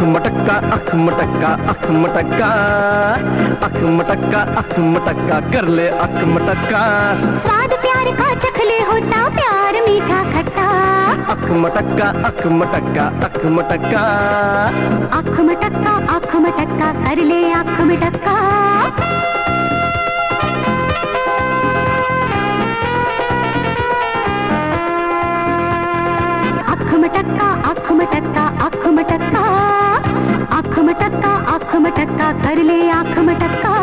मटक्का अख मटक्का अख मटक्का अख मटक्का अख मटक्का कर ले अख मटक्का। स्वाद प्यार का चखले होता प्यार मीठा खट्टा। अख मटक्का अख मटक्का अख मटक्का अख मटक्का कर ले अख मटक्का। अख मटक्का अख मटक्का अख मटक्का अख मटक्का अख मटक्का कर ले अख मटक्का।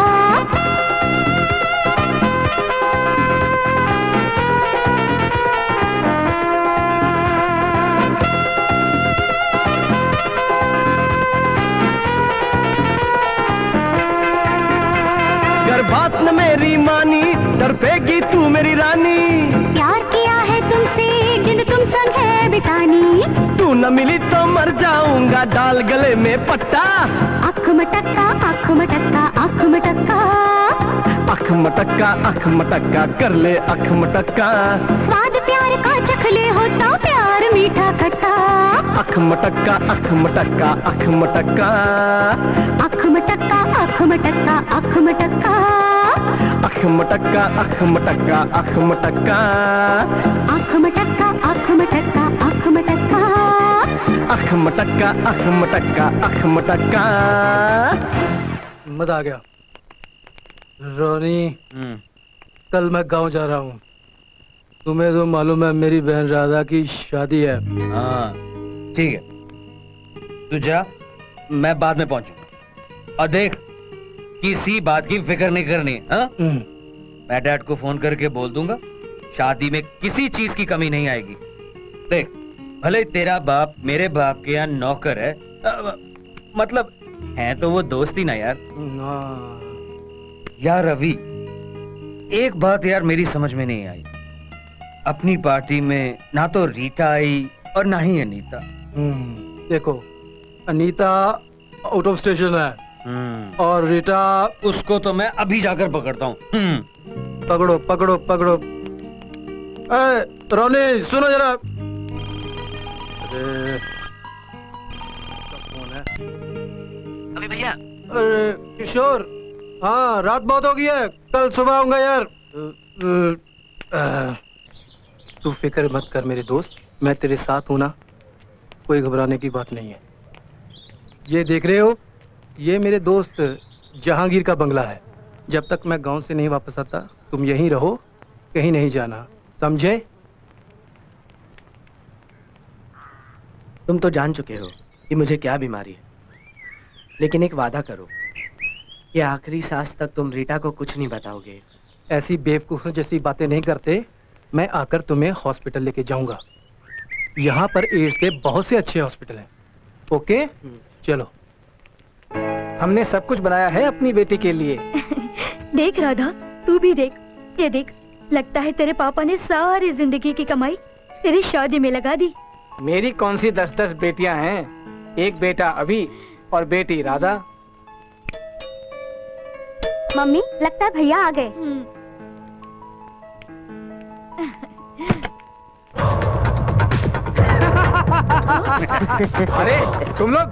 अगर बात न मेरी मानी तड़पेगी तू मेरी रानी। प्यार किया है तुमसे जिन तुम संग है बितानी। तू न मिली तो मर जाऊंगा डाल गले में पट्टा। अख मटक्का अख मटक्का अख मटक्का अख मटक्का अख मटक्का कर ले अख मटक्का। स्वाद प्यार का चखले होता प्यार मीठा खट्टा। अख मटक्का अख मटक्का अख मटक्का अख मटक्का अख मटक्का अख मटक्का अख मटक्का अख मटक्का अख मटक्का अख मटक्का अख मटक्का अख मटक्का अख मटक्का अख मटक्का अख मटक्का। मजा आ गया। रोनी कल मैं गांव जा रहा हूँ। तुम्हें तो मालूम है मेरी बहन राधा की शादी है। हाँ ठीक है तू जा, मैं बाद में पहुंचूंगा। और देख किसी बात की फिक्र नहीं करनी। हाँ मैं डैड को फोन करके बोल दूंगा शादी में किसी चीज की कमी नहीं आएगी। देख भले तेरा बाप मेरे बाप के यहाँ नौकर है, मतलब है तो वो दोस्त ही ना यार। यार रवि एक बात यार मेरी समझ में नहीं आई। अपनी पार्टी में ना तो रीटा आई और ना ही अनीता। देखो अनीता आउट ऑफ स्टेशन है और रीटा उसको तो मैं अभी जाकर पकड़ता हूँ। पकड़ो पकड़ो पकड़ो। रोनी सुनो जरा। अरे कौन है? अभी भैया। अरे किशोर, हाँ रात बहुत हो गई है, कल सुबह आऊंगा यार। तू फिक्र मत कर मेरे दोस्त, मैं तेरे साथ हूं ना, कोई घबराने की बात नहीं है। ये देख रहे हो, ये मेरे दोस्त जहांगीर का बंगला है। जब तक मैं गांव से नहीं वापस आता तुम यहीं रहो, कहीं नहीं जाना, समझे? तुम तो जान चुके हो कि मुझे क्या बीमारी है, लेकिन एक वादा करो कि आखिरी सांस तक तुम रीटा को कुछ नहीं बताओगे। ऐसी बेवकूफ जैसी बातें नहीं करते। मैं आकर तुम्हें हॉस्पिटल लेके जाऊंगा। यहाँ पर एड्स के बहुत से अच्छे हॉस्पिटल हैं। ओके चलो। हमने सब कुछ बनाया है अपनी बेटी के लिए। देख राधा, तू भी देख, ये देख, लगता है तेरे पापा ने सारी जिंदगी की कमाई तेरी शादी में लगा दी। मेरी कौन सी 10-10 बेटियां हैं, एक बेटा अभी और बेटी राधा। मम्मी लगता है भैया आ गए। अरे तुम लोग।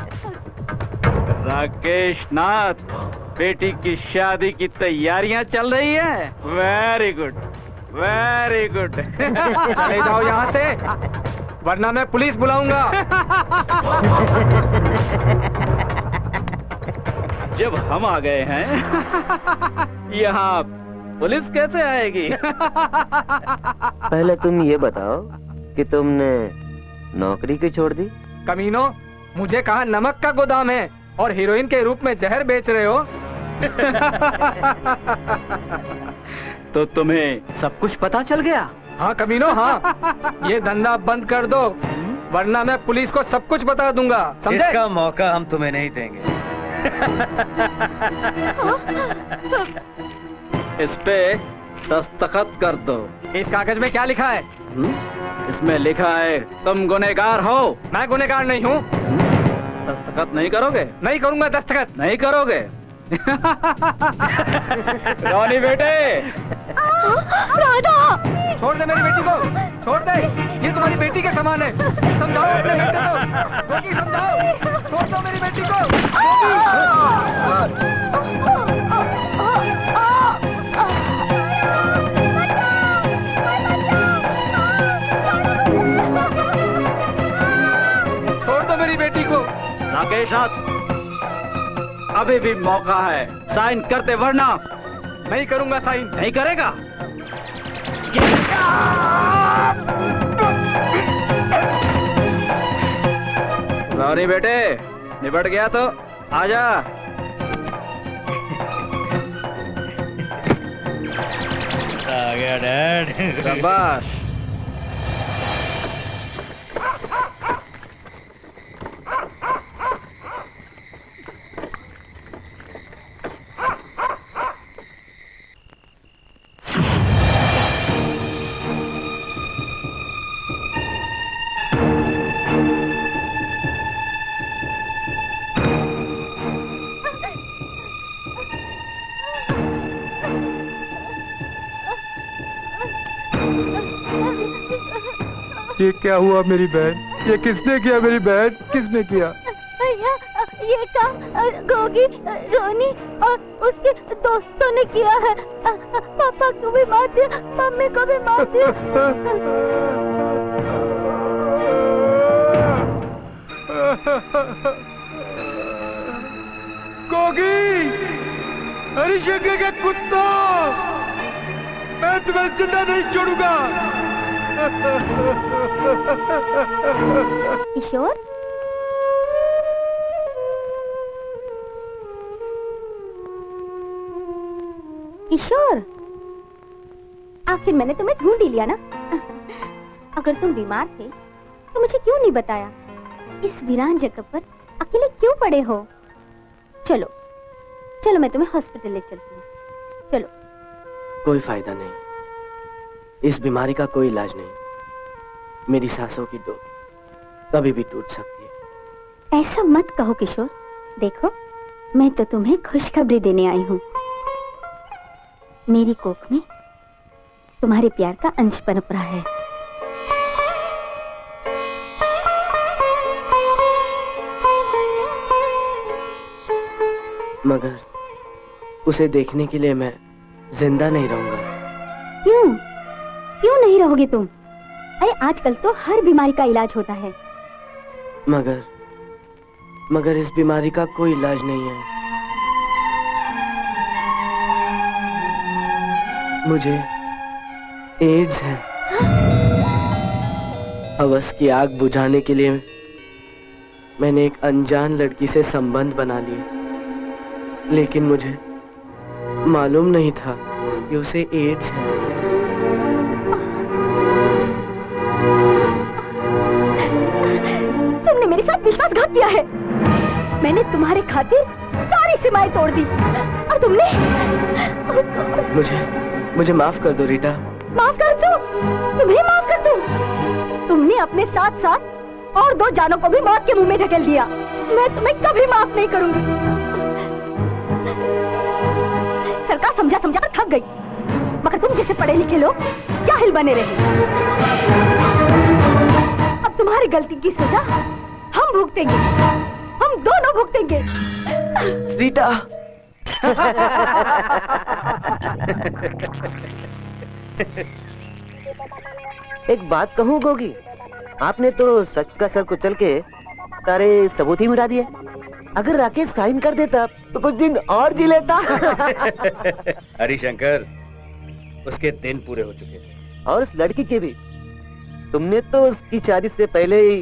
राकेश नाथ, बेटी की शादी की तैयारियां चल रही है। Very good very good. चले जाओ यहाँ से, वरना मैं पुलिस बुलाऊंगा। जब हम आ गए हैं यहाँ पुलिस कैसे आएगी? पहले तुम ये बताओ कि तुमने नौकरी क्यों छोड़ दी? कमीनो, मुझे कहा नमक का गोदाम है और हीरोइन के रूप में जहर बेच रहे हो। तो तुम्हें सब कुछ पता चल गया? हाँ कमीनो हाँ, ये धंधा बंद कर दो वरना मैं पुलिस को सब कुछ बता दूंगा, समझे? इसका मौका हम तुम्हें नहीं देंगे। इस पे दस्तखत कर दो। इस कागज में क्या लिखा है? इसमें लिखा है तुम गुनहगार हो। मैं गुनहगार नहीं हूँ। दस्तखत नहीं करोगे? नहीं करूंगा दस्तखत। नहीं करोगे? रोनी बेटे। राधा, छोड़ दे मेरी बेटी को, छोड़ दे। ये तुम्हारी बेटी के समान है। समझाओ अपने बेटे को। गोगी समझाओ, छोड़ दो मेरी बेटी को। छोड़ दो मेरी बेटी को। राकेश नाथ, अभी भी मौका है, साइन करते वरना। नहीं करूंगा साइन। नहीं करेगा? रानी बेटे, निपट गया तो आजा। आ गया डैड। शाबाश। ये क्या हुआ मेरी बहन? ये किसने किया मेरी बहन? किसने किया? भैया, ये काम गोगी, रोनी और उसके दोस्तों ने किया है। पापा को भी मार दिया, मम्मी को भी मार दिया। गोगी, हरिशंकर के कुत्तों, मैं तुम्हें जिंदा नहीं छोड़ूंगा। किशोर, किशोर, आखिर मैंने तुम्हें ढूंढ ही लिया ना। अगर तुम बीमार थे तो मुझे क्यों नहीं बताया? इस वीरान जगह पर अकेले क्यों पड़े हो? चलो चलो, मैं तुम्हें हॉस्पिटल ले चलती हूँ। चलो। कोई फायदा नहीं, इस बीमारी का कोई इलाज नहीं। मेरी सांसों की डोर कभी भी टूट सकती है। ऐसा मत कहो किशोर। देखो, मैं तो तुम्हें खुशखबरी देने आई हूँ। मेरी कोख में तुम्हारे प्यार का अंश पनप रहा है। मगर उसे देखने के लिए मैं जिंदा नहीं रहूंगा। क्यों? क्यों नहीं रहोगे तुम? अरे आजकल तो हर बीमारी का इलाज होता है। मगर इस बीमारी का कोई इलाज नहीं है। मुझे एड्स है। हवस की आग बुझाने के लिए मैंने एक अनजान लड़की से संबंध बना लिए, लेकिन मुझे मालूम नहीं था कि उसे एड्स है। तुमने मेरे साथ विश्वासघात किया है। मैंने तुम्हारे खातिर सारी सीमाएं तोड़ दी और तुमने मुझे माफ कर दो रीटा। माफ कर दो? तुम्हें माफ कर दूं? तुमने अपने साथ साथ और 2 जानों को भी मौत के मुंह में ढकेल दिया। मैं तुम्हें कभी माफ नहीं करूंगी। सरकार समझा समझा कर थक गई, मगर तुम जैसे पढ़े लिखे लोग जाहिल बने रहे। अब तुम्हारी गलती की सजा हम भुगतेंगे, हम दोनों भुगतेंगे। रीटा। एक बात कहूँ गोगी, आपने तो सच का सर कुचल के सारे सबूत ही मिटा दिए। अगर राकेश साइन कर देता तो कुछ दिन और जी लेता। हरिशंकर, उसके दिन पूरे हो चुके थे। और उस लड़की के भी। तुमने तो उसकी शादी से पहले ही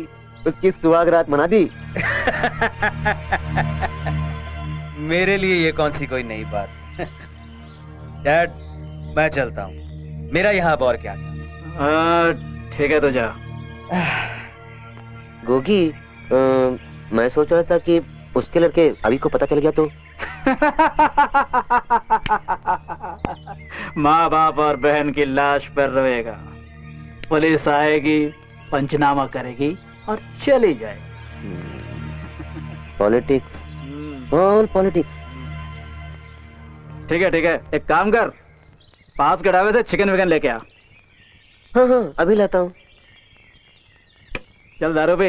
उसकी सुहाग रात मना दी। मेरे लिए ये कौन सी कोई नई बात। डैड, मैं चलता हूँ, मेरा यहाँ अब और क्या था। ठीक है तो जा। गोगी, मैं सोच रहा था कि उसके लड़के अभी को पता चल गया तो। माँ बाप और बहन की लाश पर रोएगा, पुलिस आएगी, पंचनामा करेगी और चली जाएगी। Politics, all politics. ठीक है, एक काम कर, पास के ढाबे से चिकन विकन लेके आ। हाँ, अभी लाता हूँ। चल दारू पी।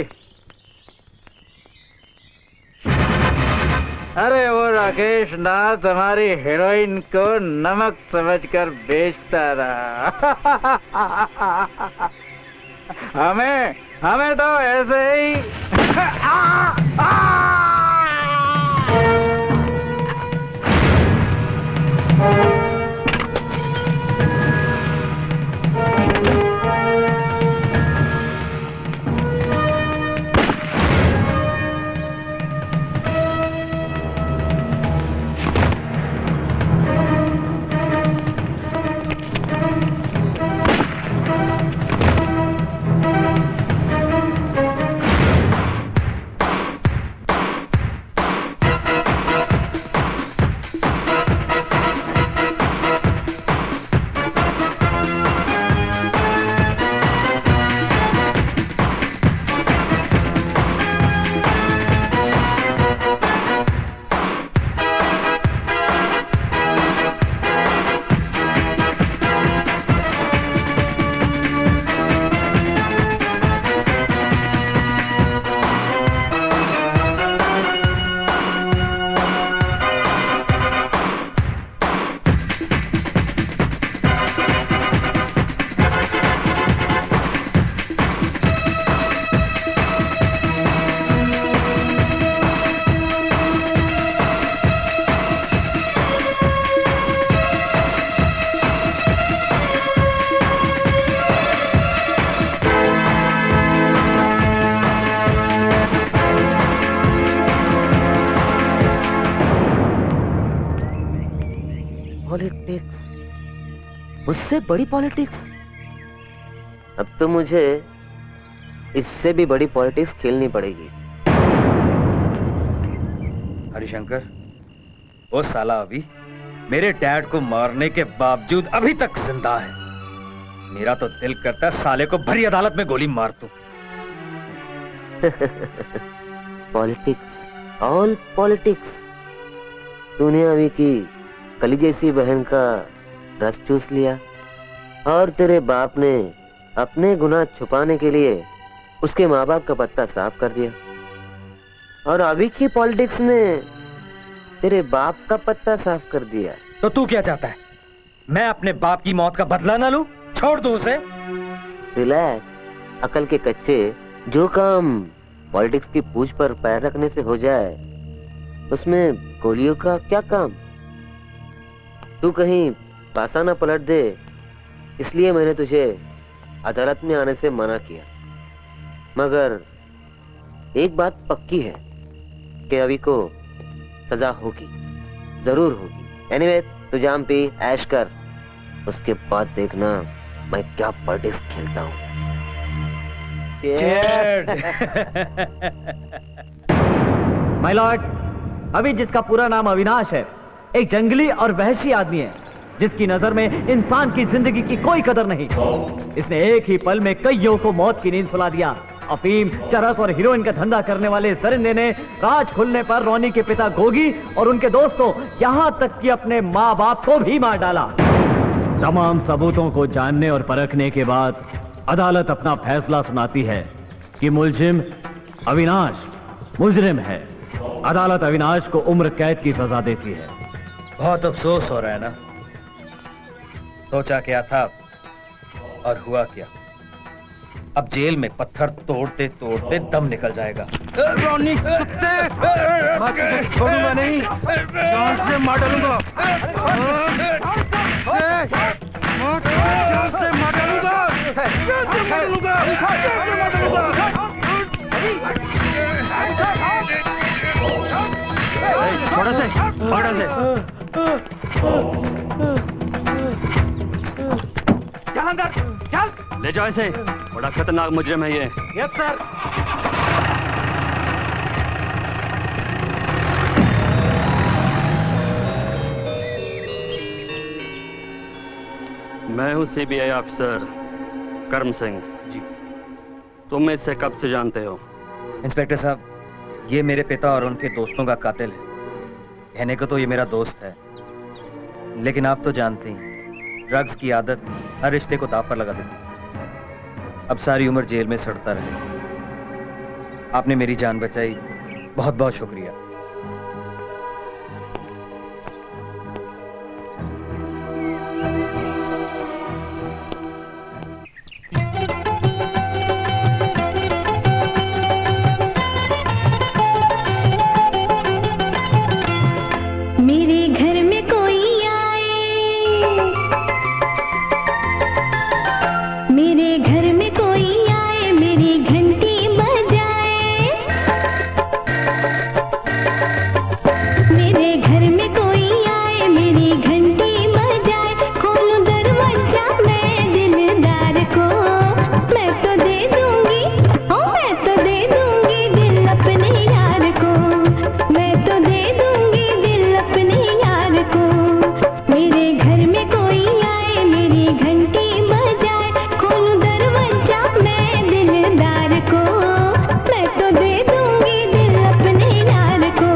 अरे वो राकेश नाथ हमारी हीरोइन को नमक समझकर बेचता रहा। हमें तो ऐसे ही पॉलिटिक्स, उससे बड़ी पॉलिटिक्स। अब तो मुझे इससे भी बड़ी पॉलिटिक्स खेलनी पड़ेगी। हरिशंकर, वो साला अभी मेरे डैड को मारने के बावजूद अभी तक जिंदा है। मेरा तो दिल करता है साले को भरी अदालत में गोली मार दूं। Politics, all politics. तूने अभी की कली जैसी बहन का रस चूस लिया और तेरे बाप ने अपने गुनाह छुपाने के लिए उसके माँ बाप का पत्ता साफ कर दिया, और अभी की पॉलिटिक्स ने तेरे बाप का पत्ता साफ कर दिया। तो तू क्या चाहता है? मैं अपने बाप की मौत का बदला ना लूं? छोड़ दूं उसे? रिलैक्स, अकल के कच्चे। जो काम पॉलिटिक्स की पूंछ पर पैर रखने से हो जाए, उसमें गोलियों का क्या काम? तू कहीं पासा ना पलट दे, इसलिए मैंने तुझे अदालत में आने से मना किया। मगर एक बात पक्की है कि अभी को सजा होगी, जरूर होगी। एनीवे, तू जाम पी, ऐश कर, उसके बाद देखना मैं क्या पॉलिटिक्स खेलता हूँ। माय लॉर्ड, अभी जिसका पूरा नाम अविनाश है, एक जंगली और वहशी आदमी है जिसकी नजर में इंसान की जिंदगी की कोई कदर नहीं। इसने एक ही पल में कईयों को मौत की नींद सुला दिया। अफीम, चरस और हीरोइन का धंधा करने वाले दरिंदे ने राज खुलने पर रोनी के पिता गोगी और उनके दोस्तों, यहां तक कि अपने माँ बाप को भी मार डाला। तमाम सबूतों को जानने और परखने के बाद अदालत अपना फैसला सुनाती है कि मुलजिम अविनाश मुजरिम है। अदालत अविनाश को उम्र कैद की सजा देती है। बहुत अफसोस हो रहा है ना? सोचा क्या था और हुआ क्या? अब जेल में पत्थर तोड़ते तोड़ते दम निकल जाएगा। रोनी कुत्ते, छोड़ूंगा नहीं, जान से मार डालूंगा, जान से मार डालूंगा, छोड़ा से, छोड़ा से। चल अंदर, चल। ले जाओ इसे, बड़ा खतरनाक मुजरिम है ये। Yes sir. मैं हूँ सीबीआई ऑफिसर करम सिंह जी। तुम इससे कब से जानते हो? इंस्पेक्टर साहब, ये मेरे पिता और उनके दोस्तों का कातिल है। कहने को तो ये मेरा दोस्त है, लेकिन आप तो जानते हैं ड्रग्स की आदत हर रिश्ते को दांव पर लगा देती है। अब सारी उम्र जेल में सड़ता रहे, आपने मेरी जान बचाई, बहुत बहुत शुक्रिया। मेरे घर में कोई आए, मेरे घर में कोई आए, मेरी घंटी बजाए। मेरे घर में कोई आए, मेरी घंटी बजाए। खोलूं दरवाजा मैं दिलदार को, मैं तो दे दूंगी, ओ मैं तो दे दूंगी दिल अपने यार को, मैं तो दे दूंगी दिल अपने यार को। मेरे घर में कोई आए, मेरी घंटी बजाए। खोलूं दरवाजा मैं दिलदार को, मैं तो दे दूंगी दिल अपने यार को,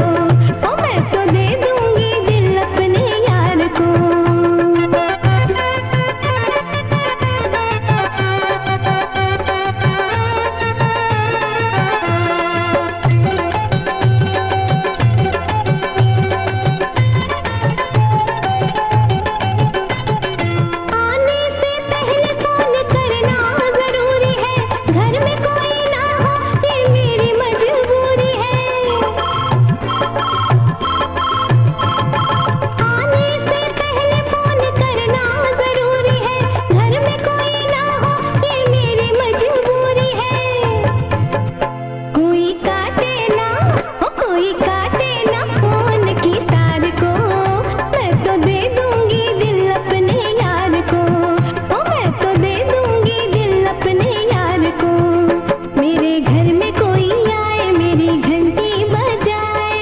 ओ मैं तो दे दूंगी दिल अपने यार को। आने से पहले फोन करना जरूरी है, घर में कोई ना हो ये मेरी मजबूरी है। आने से पहले फोन करना जरूरी है, घर में कोई ना हो ये मेरी मजबूरी है। कोई काटे ना, ओ कोई काटे ना फोन की तार को, मैं तो दे दूंगी दिल अपने यार को, ओ मैं तो दे दूंगी दिल अपने यार को। मेरे घर में कोई आए, मेरी घंटी बजाए।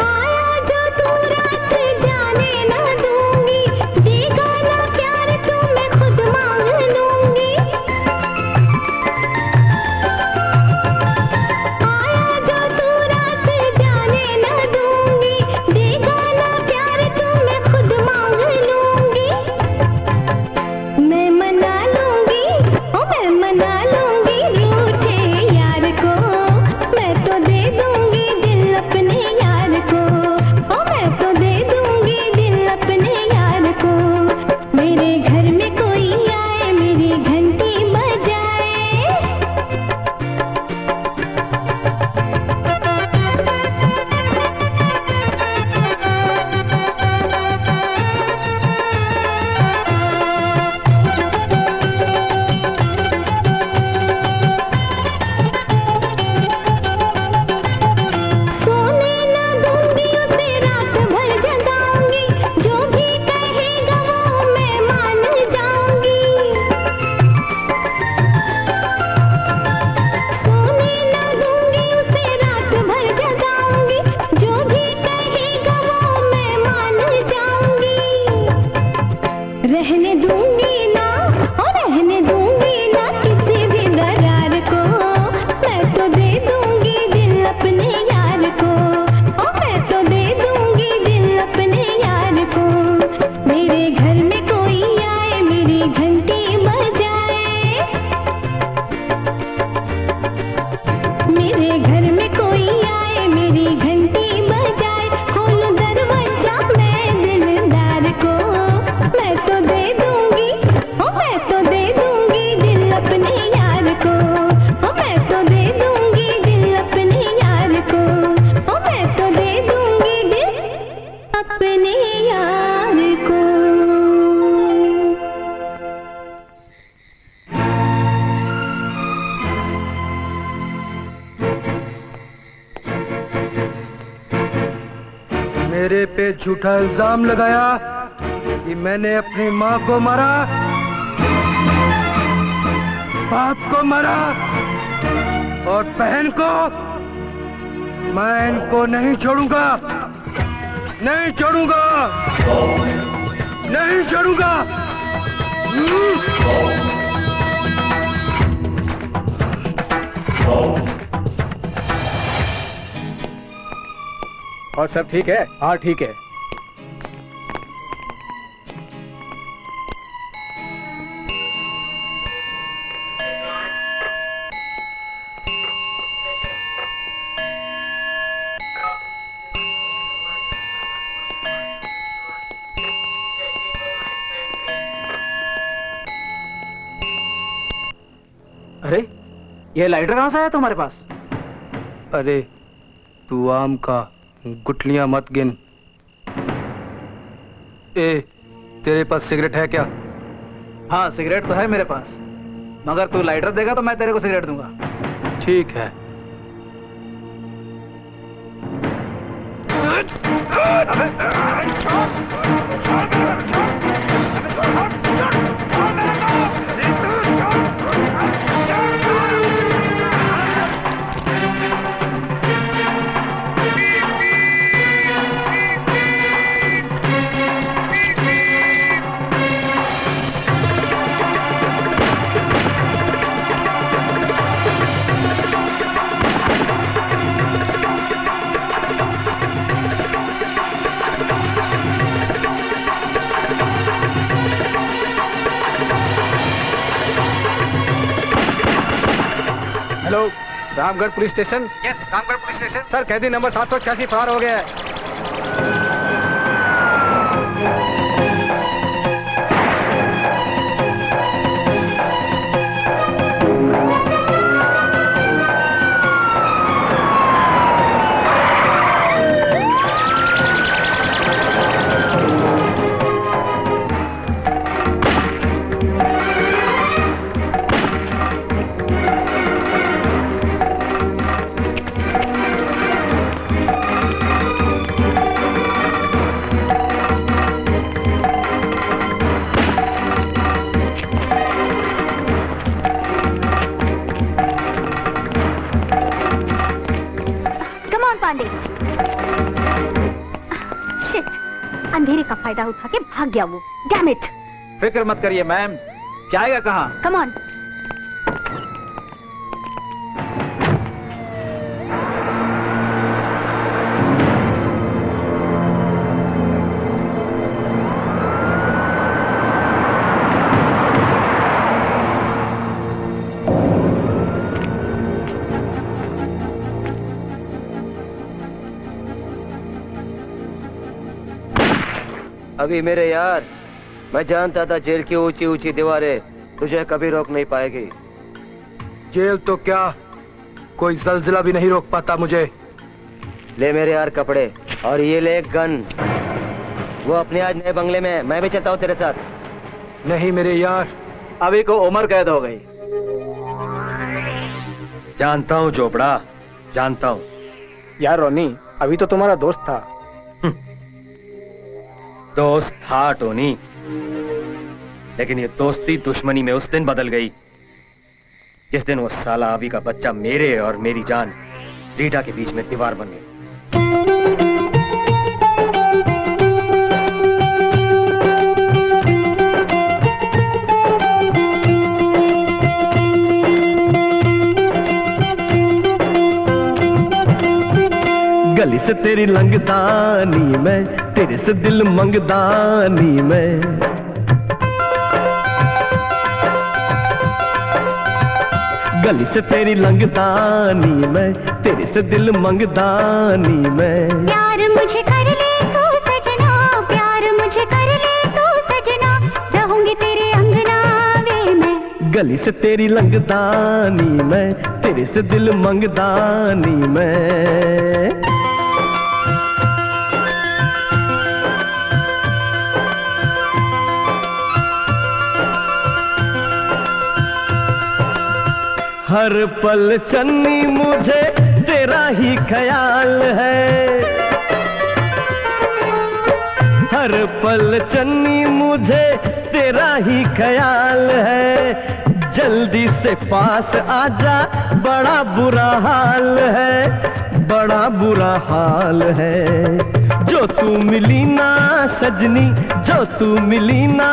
आया जो तू रात जाने ना दूंगी, देगा ना प्यार तू मैं खुद मांग लूंगी। आया जो तू रात जाने ना दूंगी, देगा ना प्यार तू मैं खुद मांग लूंगी। मैं मना लूंगी, ओ मैं मना लूंगी रूठे यार को, मैं तो दे दूंगी दिल अपने यार को, ओ मैं तो दे दूंगी दिल अपने यार को। मेरे घर में कोई आए, मेरी घंटी बजाए। सोने ना दूंगी उसे रात भर जगाऊंगी, जो भी कहेगा वो मैं मान जाऊंगी। सोने ना दूंगी उसे रात भर जगाऊंगी, जो भी कहेगा वो मैं मान जाऊंगी। रहने दूंगी ना, और रहने दूंगी ना किसी भी दरार को, मैं तो दे दूंगी दिल अपने यार को, ओ मैं तो दे दूंगी दिल अपने यार को। मेरे घर में कोई आए, मेरी घंटी बजाए। मेरे घर में कोई आए, मेरी घंटी बजाए। खोलूं दरवाजा मैं दिलदार को, मैं तो दे दूंगी, ओ मैं तो दे दूंगी दिल अपने यार को, ओ मैं तो दे दूंगी दिल अपने यार को, ओ मैं तो दे दूंगी दिल अपने यार को। मेरे पे झूठा इल्जाम लगाया कि मैंने अपनी माँ को मारा, बाप को मारा और बहन को। मैं इनको नहीं छोड़ूंगा, नहीं छोड़ूंगा, नहीं छोड़ूंगा। और सब ठीक है? हाँ ठीक है। अरे ये लाइटर कहाँ से आया तुम्हारे पास? अरे तू आम का गुठलियां मत गिन। ए, तेरे पास सिगरेट है क्या? हाँ सिगरेट तो है मेरे पास, मगर तू लाइटर देगा तो मैं तेरे को सिगरेट दूंगा। ठीक है। Hello, Ramgarh police station. Yes, Ramgarh police station. Sir, कैदी नंबर 786 फरार हो गया है। अंधेरे का फायदा उठा के भाग गया वो। Damn it. फिक्र मत करिए मैम, जाएगा कहाँ? Come on. अभी मेरे यार, मैं जानता था जेल की ऊंची ऊंची दीवारें तुझे कभी रोक नहीं पाएगी। जेल तो क्या, कोई जलजिला भी नहीं रोक पाता मुझे। ले मेरे यार कपड़े और ये ले गन। वो अपने आज नए बंगले में, मैं भी चलता हूँ तेरे साथ। नहीं मेरे यार, अभी को उम्र कैद हो गई। जानता हूँ चोपड़ा, जानता हूँ। यार रोनी, अभी तो तुम्हारा दोस्त था। दोस्त था टोनी, लेकिन ये दोस्ती दुश्मनी में उस दिन बदल गई जिस दिन वो साला अभी का बच्चा मेरे और मेरी जान रीटा के बीच में दीवार बन गई। गली से तेरी लंगदानी में, तेरे से दिल मंगदानी में। गली से तेरी लंगदानी में, तेरे से दिल मंगदानी में। प्यार मुझे कर ले तू सजना, प्यार मुझे कर ले तू सजना, रहूंगी तेरे अंगनावे में। गली से तेरी लंगदानी में, तेरे से दिल मंगदानी में। हर पल चन्नी मुझे तेरा ही ख्याल है, हर पल चन्नी मुझे तेरा ही ख्याल है। जल्दी से पास आजा, बड़ा बुरा हाल है, बड़ा बुरा हाल है। जो तू मिली ना सजनी, जो तू मिली ना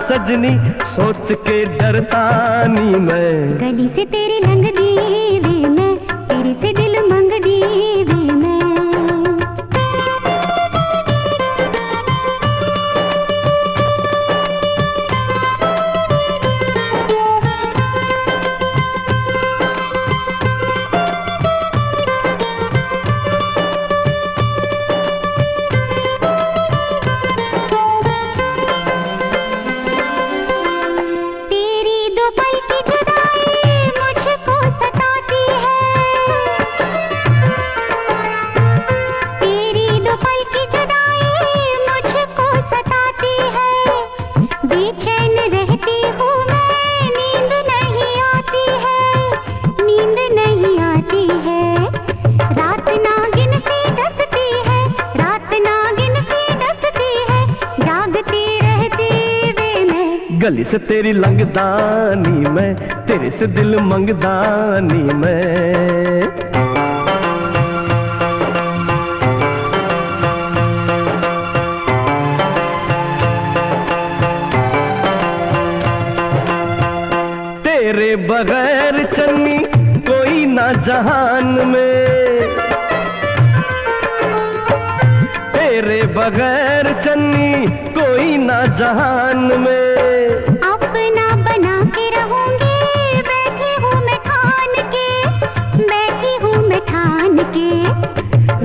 सजनी, सोच के डरता नहीं मैं। गली से तेरी लंग दीवे में, गली से दिल मंग दी वे मैं। गली से तेरी लंगदानी मैं, तेरे से दिल मंगदानी मैं। तेरे बगैर चन्नी कोई ना जहान में, तेरे बगैर चन्नी कोई ना जहान में। अपना बना के रहूंगी, बैठी हूँ मैं ठान के, बैठी हूँ मैं ठान के।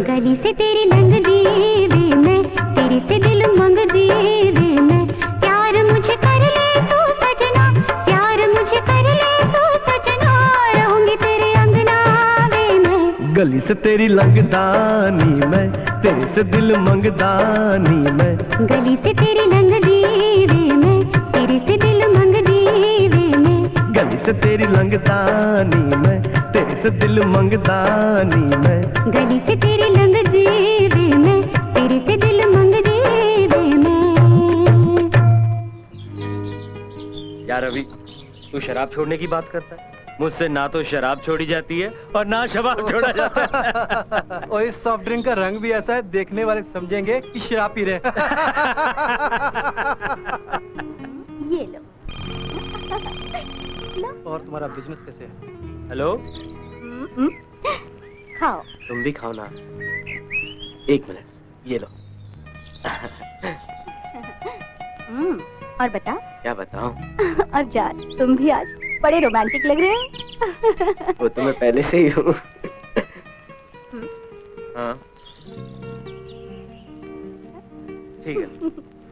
गली से तेरी लंग दी वे मैं, तेरी से दिल मंग दी वे मैं। प्यार मुझे कर ले तू सजना, प्यार मुझे कर ले तू सजना, रहूंगी तेरे अंगना वे मैं। गली से तेरी लंगदानी मैं, तेरे से दिल मंगदानी मैं। गली से तेरी लंग दी वे मैं, तेरे से दिल मंग दी वे मैं। गली से तेरी लंगदानी मैं, तेरे से दिल मंगदानी मैं। गली से तेरी लंग दी वे मैं, तेरे से दिल मंग दी वे मैं। यार रवि, तू शराब छोड़ने की बात करता है, मुझसे ना तो शराब छोड़ी जाती है और ना शबाब छोड़ा जाता है। और इस सॉफ्ट ड्रिंक का रंग भी ऐसा है, देखने वाले समझेंगे कि शराब पी रहे। ये लो। और तुम्हारा बिजनेस कैसे है? हेलो, खाओ। तुम भी खाओ ना। एक मिनट, ये लो। और बता। क्या बताऊं? और जान, तुम भी आज बड़े रोमांटिक लग रहे हो। वो तो मैं पहले से ही हूँ। हाँ ठीक है,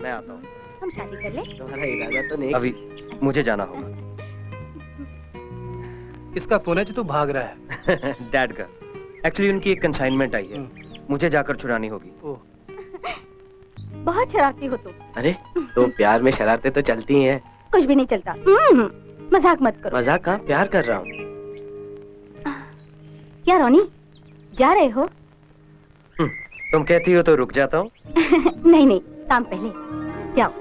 मैं आता हूँ। हम शादी कर ले। तुम्हारा इरादा तो नहीं? अभी मुझे जाना होगा। किसका फोन है जो तू भाग रहा है? डैड का। एक्चुअली उनकी एक कंसाइनमेंट आई है, मुझे जाकर छुड़ानी होगी। बहुत शरारती हो तुम। अरे तो प्यार में शरारतें तो चलती हैं। कुछ भी नहीं चलता। मजाक मत करो। मजाक कहाँ, प्यार कर रहा हूँ। क्या रोनी, जा रहे हो? तुम कहती हो तो रुक जाता हूँ। नहीं नहीं, काम पहले, जाओ।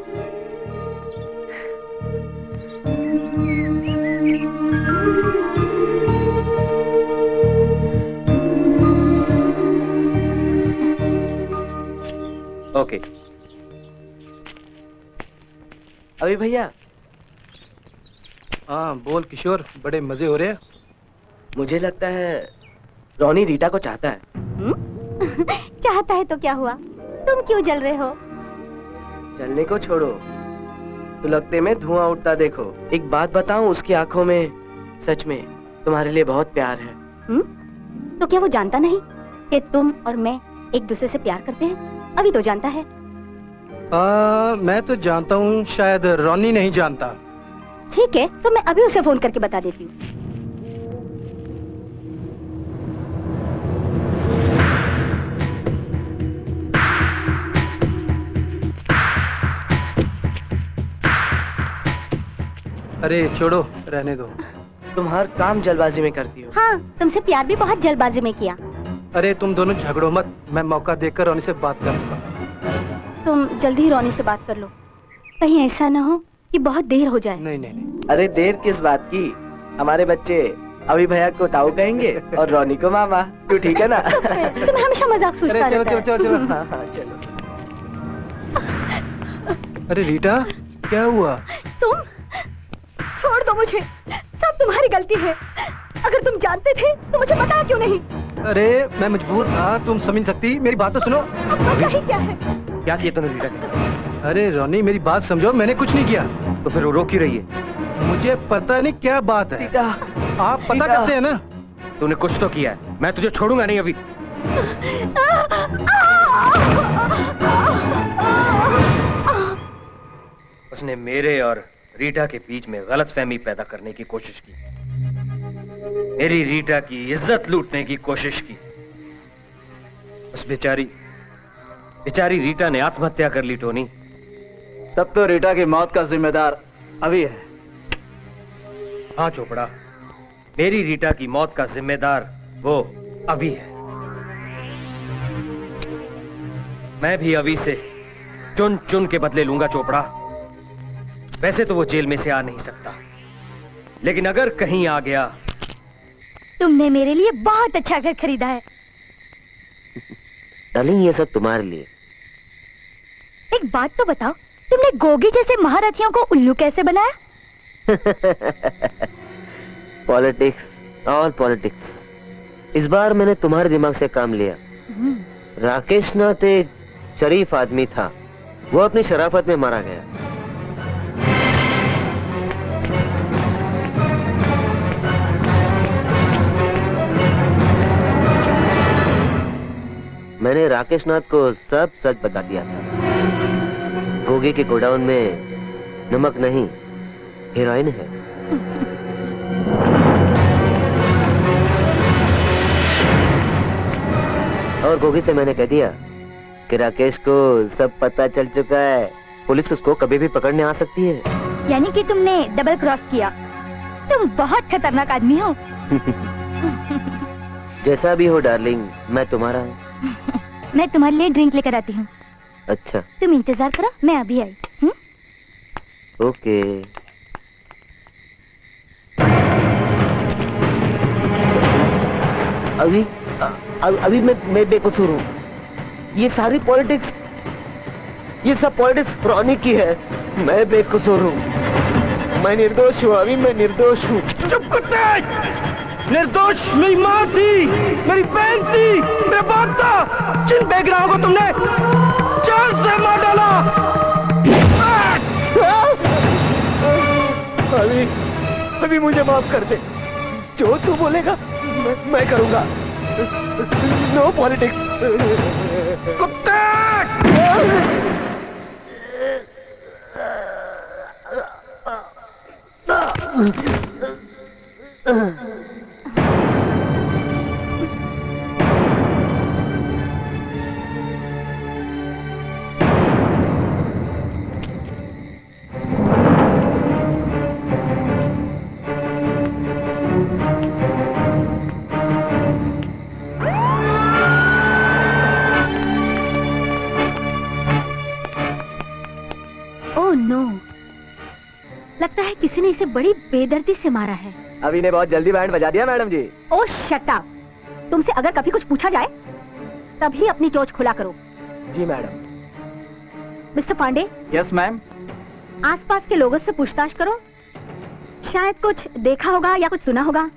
ओके। अभी भैया। हाँ बोल किशोर, बड़े मजे हो रहे हैं। मुझे लगता है रोनी रीटा को चाहता है। चाहता है तो क्या हुआ, तुम क्यों जल रहे हो? जलने को छोड़ो, सुलगते में धुआं उठता देखो। एक बात बताऊं, उसकी आंखों में सच में तुम्हारे लिए बहुत प्यार है। तो क्या वो जानता नहीं कि तुम और मैं एक दूसरे से प्यार करते हैं? अभी तो जानता है। मैं तो जानता हूँ, शायद रोनी नहीं जानता। ठीक है, तो मैं अभी उसे फोन करके बता देती हूँ। अरे छोड़ो, रहने दो। तुम हर काम जल्दबाजी में करती हो। हाँ, तुमसे प्यार भी बहुत जल्दबाजी में किया। अरे तुम दोनों झगड़ो मत, मैं मौका देखकर रोनी से बात करूंगा। तुम जल्दी ही रोनी से बात कर लो, कहीं ऐसा ना हो कि बहुत देर हो जाए। नहीं नहीं नहीं। अरे देर किस बात की, हमारे बच्चे अभी भैया को ताऊ कहेंगे और रोनी को मामा। तू ठीक है ना? तुम हमेशा मजाक सोचता चलो रहता चलो है। चलो चलो। हाँ हाँ चलो। अरे रीटा, क्या हुआ? तुम छोड़ दो मुझे, सब तुम्हारी गलती है। अगर तुम जानते थे तो मुझे बताया क्यों नहीं? अरे मैं मजबूर था, तुम समझ सकती, मेरी बात तो सुनो। अब वजह ही क्या है? क्या किया तूने रीटा के साथ? अरे रोनी मेरी बात समझो, मैंने कुछ नहीं किया। तो फिर वो रो क्यों रही है? मुझे पता नहीं क्या बात है। आप पता करते हैं ना? तूने कुछ तो किया है, मैं तुझे छोड़ूंगा नहीं अभी। उसने मेरे और रीटा के बीच में गलतफहमी पैदा करने की कोशिश की, मेरी रीटा की इज्जत लूटने की कोशिश की। उस बेचारी रीटा ने आत्महत्या कर ली टोनी। तब तो रीटा की मौत का जिम्मेदार अभी है। हाँ चोपड़ा, मेरी रीटा की मौत का जिम्मेदार वो अभी है। मैं भी अभी से चुन चुन के बदले लूंगा चोपड़ा। वैसे तो वो जेल में से आ नहीं सकता, लेकिन अगर कहीं आ गया। तुमने मेरे लिए बहुत अच्छा घर खरीदा है। डार्लिंग, ये सब तुम्हारे लिए। एक बात तो बताओ, तुमने गोगी जैसे महारथियों को उल्लू कैसे बनाया? पॉलिटिक्स और पॉलिटिक्स। इस बार मैंने तुम्हारे दिमाग से काम लिया। राकेश नाथ एक शरीफ आदमी था, वो अपनी शराफत में मारा गया। मैंने राकेश नाथ को सब सच बता दिया था। गोगी के गोडाउन में नमक नहीं, हेरोइन है। और गोगी से मैंने कह दिया कि राकेश को सब पता चल चुका है, पुलिस उसको कभी भी पकड़ने आ सकती है। यानी कि तुमने डबल क्रॉस किया। तुम बहुत खतरनाक आदमी हो। जैसा भी हो डार्लिंग, मैं तुम्हारा हूँ। मैं तुम्हारे लिए ड्रिंक लेकर आती हूँ। अच्छा, तुम इंतजार करो, मैं अभी आई। ओके। अभी मैं बेकसूर हूँ। ये सारी पॉलिटिक्स, ये सब पॉलिटिक्स रोनी की है। मैं बेकसूर हूँ, मैं निर्दोष हूँ। अभी मैं निर्दोष हूँ। चुप कुत्ते! निर्दोष मेरी माँ थी, मेरी बहन थी, मेरा बाप था। जिन बेगुनाहों को तुमने जान से मार डाला। अभी मुझे माफ कर दे। जो तू बोलेगा मैं करूंगा। No politics. कुत्ते! लगता है किसी ने इसे बड़ी बेदर्दी से मारा है। अभी ने बहुत जल्दी बैंड बजा दिया मैडम जी। ओह शट अप! तुमसे अगर कभी कुछ पूछा जाए तभी अपनी चोंच खुला करो। जी madam. Mister Pandey. Yes ma'am. आसपास के लोगों से पूछताछ करो, शायद कुछ देखा होगा या कुछ सुना होगा।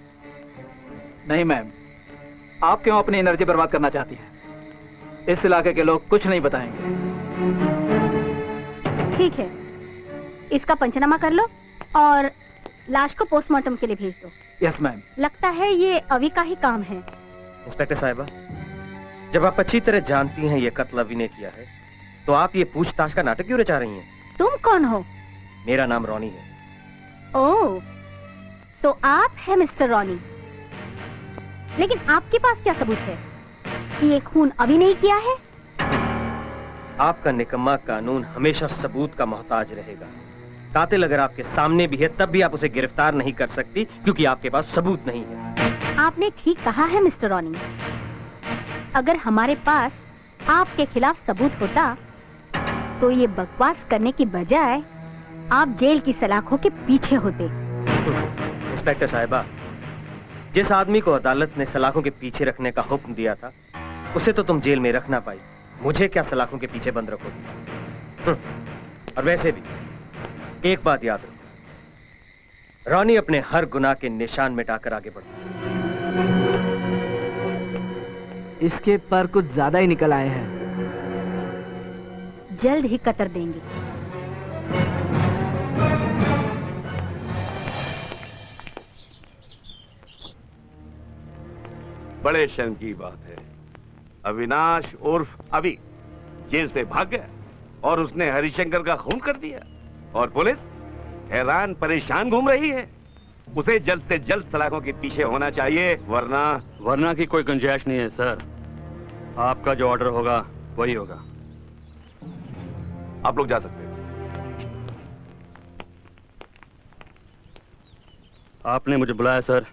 नहीं मैम, आप क्यों अपनी एनर्जी बर्बाद करना चाहती हैं? इस इलाके के लोग कुछ नहीं बताएंगे। ठीक है, इसका पंचनामा कर लो और लाश को पोस्टमार्टम के लिए भेज दो। Yes ma'am. लगता है ये अभी का ही काम है। इंस्पेक्टर साहिबा, जब आप अच्छी तरह जानती हैं ये कत्ल अभी ने किया है, तो आप ये पूछताछ का नाटक क्यों रचा रही हैं? तुम कौन हो? मेरा नाम रॉनी है। ओह, तो आप है मिस्टर रॉनी। लेकिन आपके पास क्या सबूत है कि ये खून अभी नहीं किया है? आपका निकम्मा कानून हमेशा सबूत का मोहताज रहेगा। कातिल अगर आपके सामने भी है तब भी आप उसे गिरफ्तार नहीं कर सकती, क्योंकि आपके पास सबूत नहीं है। आपने ठीक कहा है मिस्टर रॉनी। अगर हमारे पास आपके खिलाफ सबूत होता तो ये बकवास करने की बजाय आप जेल की सलाखों के पीछे होते। इंस्पेक्टर साहिबा, जिस आदमी को अदालत ने सलाखों के पीछे रखने का हुक्म दिया था, उसे तो तुम जेल में रख ना पाई, मुझे क्या सलाखों के पीछे बंद रखोगी? और वैसे भी एक बात याद रखो, रॉनी अपने हर गुनाह के निशान मिटाकर आगे बढ़ती है। इसके पर कुछ ज्यादा ही निकल आए हैं। जल्द ही कतर देंगे। बड़े शर्म की बात है, अविनाश उर्फ अभी जेल से भाग गया और उसने हरिशंकर का खून कर दिया और पुलिस हैरान परेशान घूम रही है। उसे जल्द से जल्द सलाखों के पीछे होना चाहिए, वरना की कोई गुंजाइश नहीं है सर। आपका जो ऑर्डर होगा वही होगा। आप लोग जा सकते हैं। आपने मुझे बुलाया सर?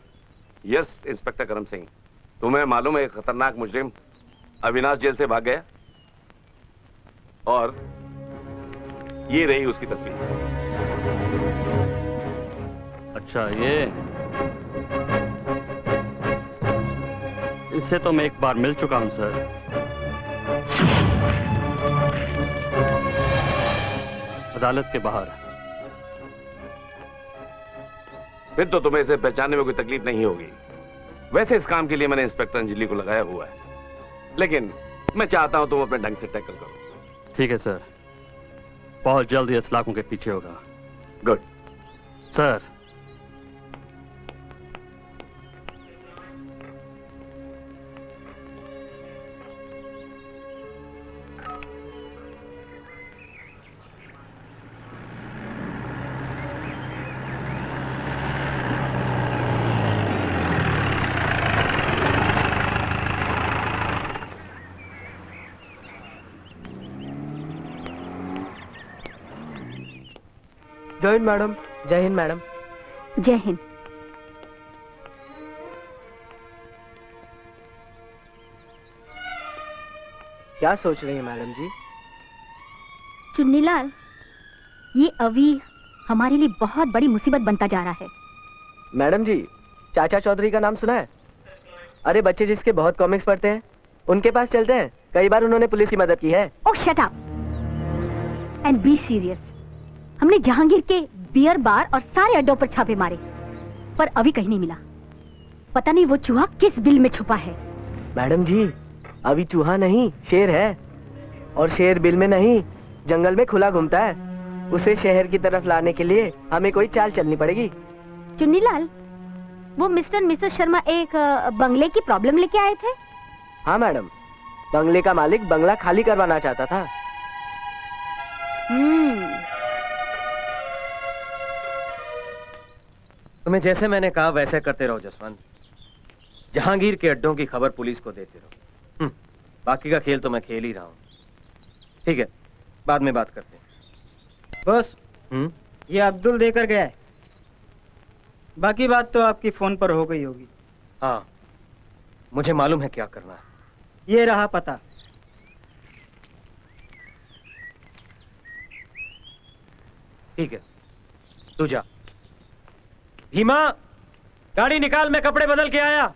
यस इंस्पेक्टर करम सिंह, तुम्हें मालूम है एक खतरनाक मुजरिम अविनाश जेल से भाग गया और ये रही उसकी तस्वीर। अच्छा, ये इससे तो मैं एक बार मिल चुका हूं सर। अदालत के बाहर। फिर तो तुम्हें इसे पहचानने में कोई तकलीफ नहीं होगी। वैसे इस काम के लिए मैंने इंस्पेक्टर अंजलि को लगाया हुआ है, लेकिन मैं चाहता हूं तुम अपने ढंग से टैकल करो। ठीक है सर, बहुत जल्द ये सलाखों के पीछे होगा। Good sir. जय हिंद मैडम। जय हिंद मैडम। जय हिंद। क्या सोच रही हैं मैडम जी? चुन्नीलाल, ये अभी हमारे लिए बहुत बड़ी मुसीबत बनता जा रहा है। मैडम जी, चाचा चौधरी का नाम सुना है? अरे बच्चे जिसके बहुत कॉमिक्स पढ़ते हैं उनके पास चलते हैं। कई बार उन्होंने पुलिस की मदद की है। Oh shut up and be serious. हमने जहांगीर के बियर बार और सारे अड्डों पर छापे मारे, पर अभी कहीं नहीं मिला। पता नहीं वो चूहा किस बिल में छुपा है। मैडम जी, अभी चूहा नहीं शेर है, और शेर बिल में नहीं जंगल में खुला घूमता है। उसे शहर की तरफ लाने के लिए हमें कोई चाल चलनी पड़ेगी। चुन्नीलाल, वो मिस्टर मिसेस शर्मा एक बंगले की प्रॉब्लम लेके आए थे। हाँ मैडम, बंगले का मालिक बंगला खाली करवाना चाहता था। तुम्हें जैसे मैंने कहा वैसे करते रहो जसवंत। जहांगीर के अड्डों की खबर पुलिस को देते रहो। बाकी का खेल तो मैं खेल ही रहा हूँ। ठीक है, बाद में बात करते हैं। बॉस, ये अब्दुल देकर गया है। बाकी बात तो आपकी फोन पर हो गई होगी। हाँ, मुझे मालूम है क्या करना है। ये रहा पता। ठीक है, तू जा। भीमा, गाड़ी निकाल, मैं कपड़े बदल के आया।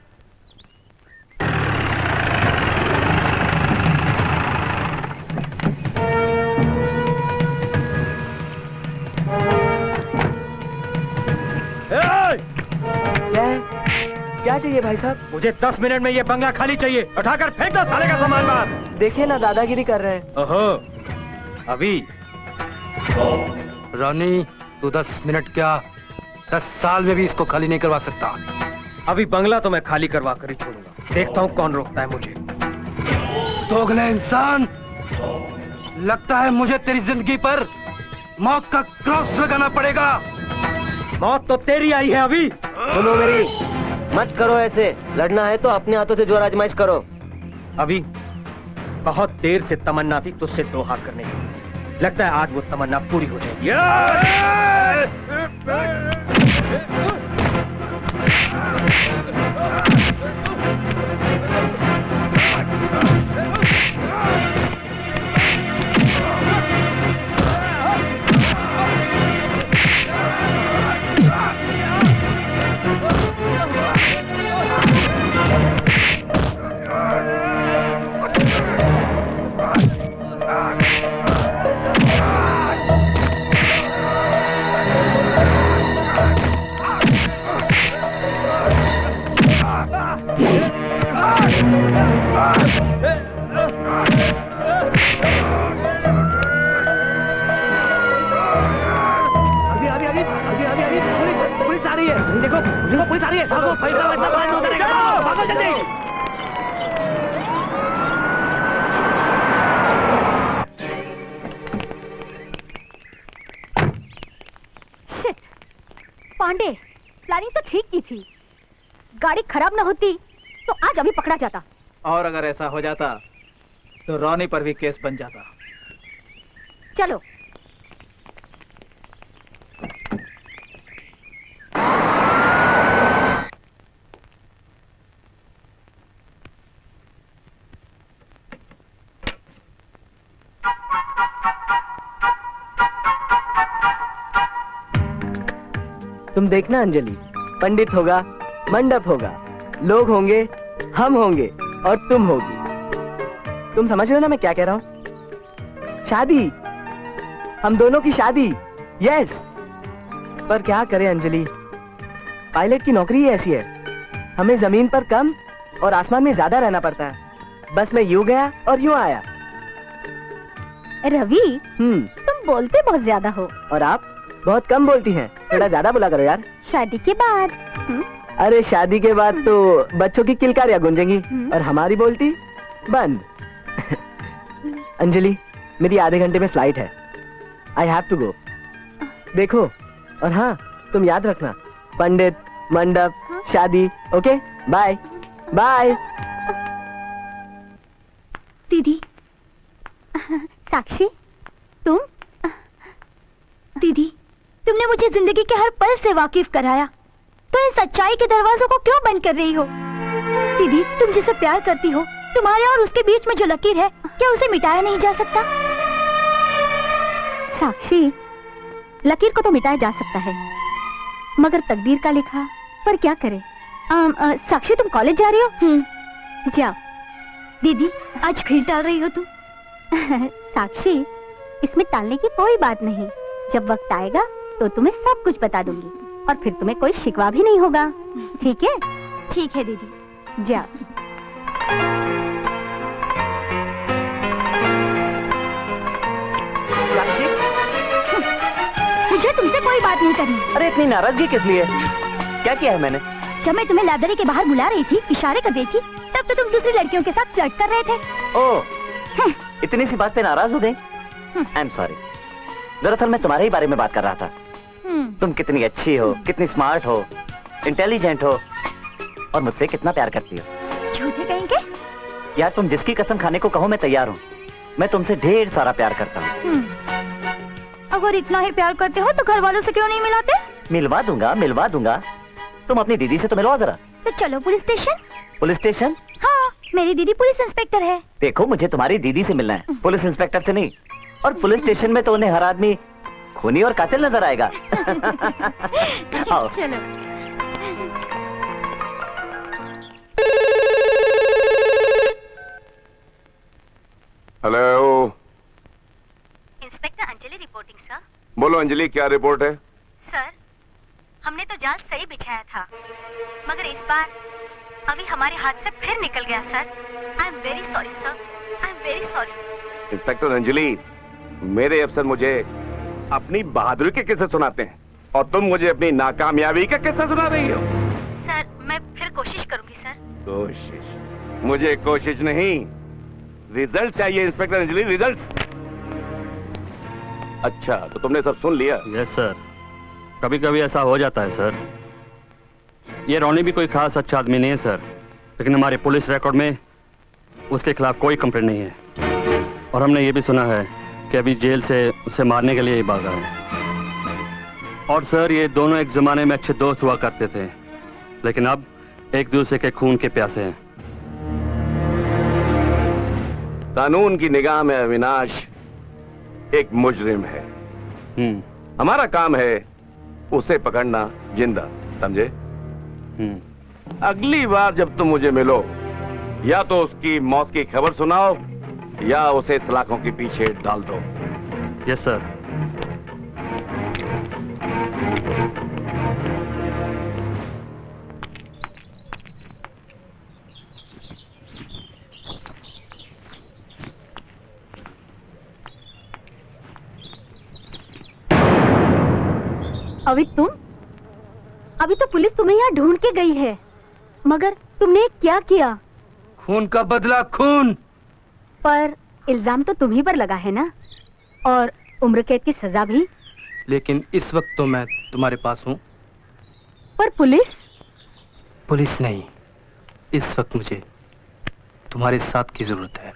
क्या चाहिए भाई साहब? मुझे 10 मिनट में ये बंगला खाली चाहिए। उठाकर फेंक दो साले का सामान बाहर। देखिए ना, दादागिरी कर रहे हैं। ओहो, अभी रानी, तू 10 मिनट क्या 10 साल में भी इसको खाली नहीं करवा सकता। अभी बंगला तो मैं खाली करवा कर ही छोड़ूंगा। देखता हूँ कौन रोकता है मुझे। दोगले इंसान, लगता है मुझे तेरी जिंदगी पर मौत का क्रॉस लगाना पड़ेगा। मौत तो तेरी आई है अभी। सुनो मेरी, मत करो ऐसे। लड़ना है तो अपने हाथों से जोर आजमाइश करो। अभी बहुत देर से तमन्ना थी तुझसे 2 हाथ करने की। लगता है आज वो तमन्ना पूरी हो जाएगी। पुलिस आ रही है, देखो देखो पुलिस आ रही है। भागो, पैसा वैसा बाद में उतरेगा। भागो जल्दी। शिट, पांडे, प्लानिंग तो ठीक की थी। गाड़ी खराब ना होती तो आज अभी पकड़ा जाता। और अगर ऐसा हो जाता तो रोनी पर भी केस बन जाता। चलो। तुम देखना अंजलि, पंडित होगा, मंडप होगा, लोग होंगे, हम होंगे और तुम होगी। तुम समझ रहे हो ना मैं क्या कह रहा हूं? शादी, हम दोनों की शादी। यस। पर क्या करें अंजलि, पायलट की नौकरी ही ऐसी है, हमें जमीन पर कम और आसमान में ज्यादा रहना पड़ता है। बस मैं यूं गया और यूं आया। रवि, तुम बोलते बहुत ज्यादा हो। और आप बहुत कम बोलती हैं, थोड़ा ज्यादा बोला करो यार। शादी के बाद अरे शादी के बाद तो बच्चों की किलकारियां गूंजेंगी और हमारी बोलती बंद। अंजलि, मेरी आधे घंटे में फ्लाइट है, आई हैव टू गो। देखो, और हाँ तुम याद रखना, पंडित, मंडप, शादी। Okay, bye bye. दीदी, साक्षी, तुम? दीदी, तुमने मुझे जिंदगी के हर पल से वाकिफ कराया, तो इन सच्चाई के दरवाजों को क्यों बंद कर रही हो? दीदी, तुम जिसे प्यार करती हो, तुम्हारे और उसके बीच में जो लकीर है, क्या उसे मिटाया नहीं जा सकता? साक्षी, लकीर को तो मिटाया जा सकता है, मगर तकदीर का लिखा पर क्या करें? साक्षी, तुम कॉलेज जा रही हो? जाओ। दीदी, आज फिर टाल रही हो तुम? साक्षी, इसमें टालने की कोई बात नहीं। जब वक्त आएगा तो तुम्हें सब कुछ बता दूंगी और फिर तुम्हें कोई शिकवा भी नहीं होगा। ठीक है? ठीक है दीदी, जाओ। साक्षी, मुझे तुमसे कोई बात नहीं करनी। अरे इतनी नाराजगी किस लिए? क्या किया है मैंने? जब मैं तुम्हें लाइब्रेरी के बाहर बुला रही थी, इशारे कर रही थी, तब तो तुम दूसरी लड़कियों के साथ फ्लर्ट कर रहे थे। ओह, इतनी सी बात पे नाराज हो गई? I am sorry. दरअसल मैं तुम्हारे ही बारे में बात कर रहा था। तुम कितनी अच्छी हो, कितनी स्मार्ट हो, इंटेलिजेंट हो और मुझसे कितना प्यार करती हो। झूठे कहेंगे? यार, तुम जिसकी कसम खाने को कहो मैं तैयार हूँ। मैं तुमसे ढेर सारा प्यार करता हूँ। अगर इतना ही प्यार करते हो तो घर वालों से क्यों नहीं मिलाते? मिलवा दूंगा, मिलवा दूंगा। तुम अपनी दीदी से तो मिलवाओ जरा। तो चलो पुलिस स्टेशन। Police station? हाँ, मेरी दीदी पुलिस इंस्पेक्टर है। देखो, मुझे तुम्हारी दीदी से मिलना है, पुलिस इंस्पेक्टर से नहीं। और पुलिस स्टेशन में तो उन्हें हर आदमी खूनी और कातिल नजर आएगा। आओ। चलो। Hello, inspector Anjali reporting sir. बोलो अंजलि, क्या रिपोर्ट है? सर, हमने तो जाल सही बिछाया था, मगर इस बार अभी हमारे हाथ से फिर निकल गया sir. I am very sorry sir, I am very sorry. Inspector Anjali, मेरे अफसर मुझे अपनी बहादुरी के किस्से सुनाते हैं और तुम मुझे अपनी नाकामयाबी का किस्सा सुना रही हो। सर, मैं फिर कोशिश करूंगी सर। कोशिश? मुझे कोशिश नहीं, रिजल्ट चाहिए इंस्पेक्टर अंजलि, रिजल्ट। अच्छा, तो तुमने सब सुन लिया? यस सर, कभी कभी ऐसा हो जाता है सर। ये रोनी भी कोई खास अच्छा आदमी नहीं है सर, लेकिन हमारे पुलिस रिकॉर्ड में उसके खिलाफ कोई कंप्लेंट नहीं है। और हमने ये भी सुना है कि अभी जेल से उसे मारने के लिए ही भागा है। और सर, ये दोनों एक जमाने में अच्छे दोस्त हुआ करते थे, लेकिन अब एक दूसरे के खून के प्यासे हैं। कानून की निगाह में अविनाश एक मुजरिम है। हमारा काम है उसे पकड़ना जिंदा, समझे? अगली बार जब तुम मुझे मिलो, या तो उसकी मौत की खबर सुनाओ या उसे सलाखों के पीछे डाल दो। Yes sir. अभी तुम अभी तो पुलिस तुम्हें यहाँ ढूंढ के गई है, मगर तुमने क्या किया? खून का बदला खून। पर इल्जाम तो तुम्ही पर लगा है ना, और उम्र कैद की सजा भी। लेकिन इस वक्त तो मैं तुम्हारे पास हूँ। पर पुलिस? पुलिस नहीं, इस वक्त मुझे तुम्हारे साथ की जरूरत है।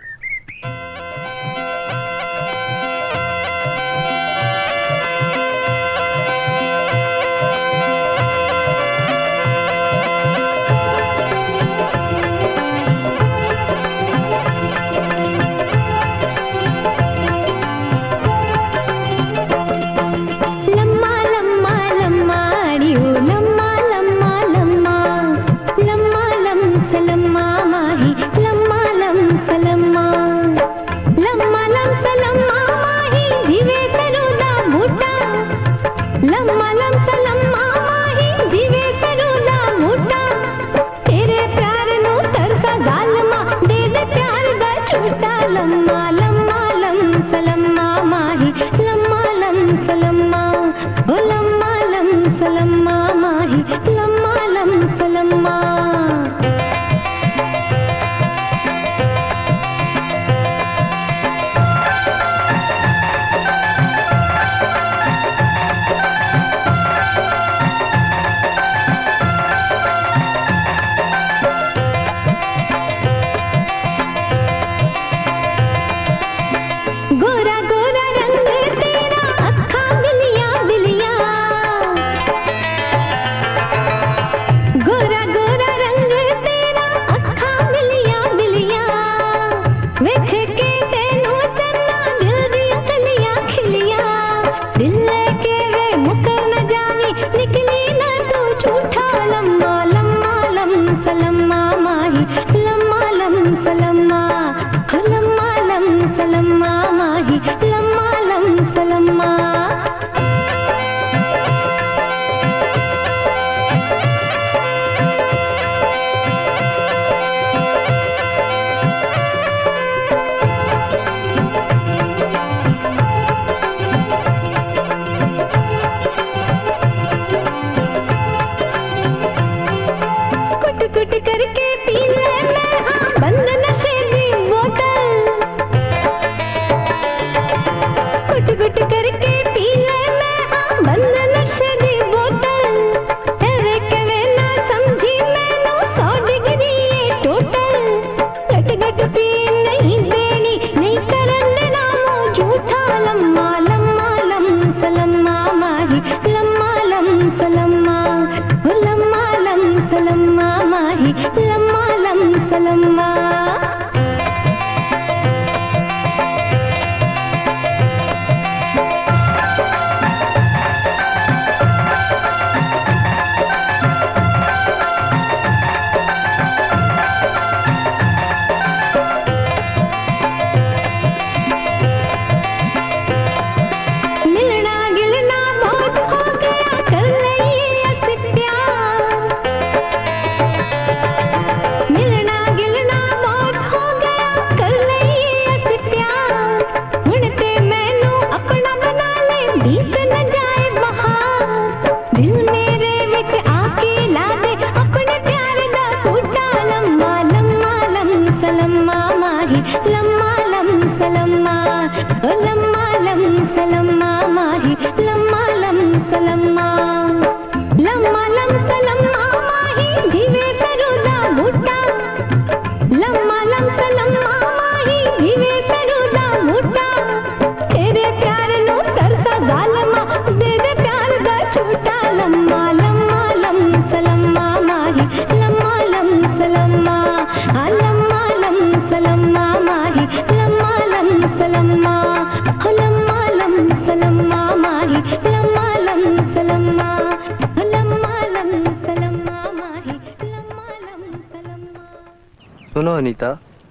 सुनो अनीता,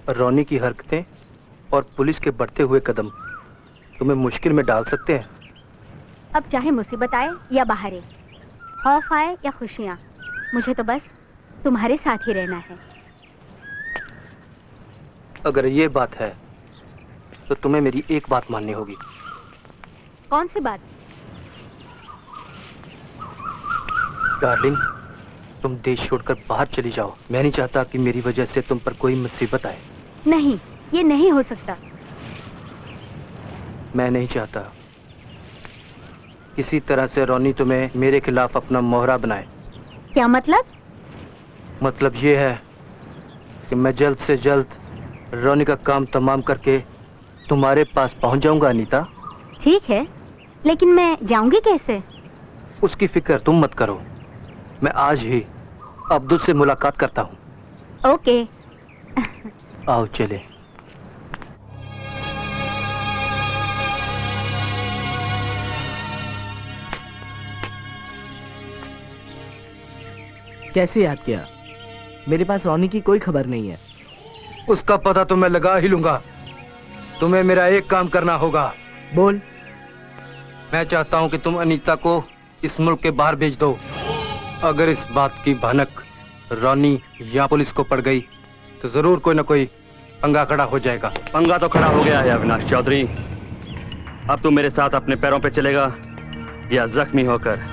रोनी की हरकतें और पुलिस के बढ़ते हुए कदम तुम्हें मुश्किल में डाल सकते हैं। अब चाहे मुसीबत आए या बहारें, खौफ आए या खुशियाँ, मुझे तो बस तुम्हारे साथ ही रहना है। अगर ये बात है तो तुम्हें मेरी एक बात माननी होगी। कौन सी बात? डार्लिंग, तुम देश छोड़कर बाहर चली जाओ। मैं नहीं चाहता कि मेरी वजह से तुम पर कोई मुसीबत आए। नहीं, ये नहीं हो सकता। मैं नहीं चाहता किसी तरह से रोनी तुम्हें मेरे खिलाफ अपना मोहरा बनाए। क्या मतलब? मतलब ये है कि मैं जल्द से जल्द रोनी का काम तमाम करके तुम्हारे पास पहुंच जाऊंगा अनीता। ठीक है, लेकिन मैं जाऊंगी कैसे? उसकी फिक्र तुम मत करो, मैं आज ही अब्दुल से मुलाकात करता हूँ। ओके। आओ चले। कैसे याद किया? मेरे पास रोनी की कोई खबर नहीं है। उसका पता तो मैं लगा ही लूंगा। तुम्हें मेरा एक काम करना होगा। बोल। मैं चाहता हूं कि तुम अनीता को इस मुल्क के बाहर भेज दो। अगर इस बात की भनक रोनी या पुलिस को पड़ गई तो जरूर कोई ना कोई पंगा खड़ा हो जाएगा। पंगा तो खड़ा हो गया है अविनाश चौधरी। अब तू मेरे साथ अपने पैरों पे चलेगा या जख्मी होकर?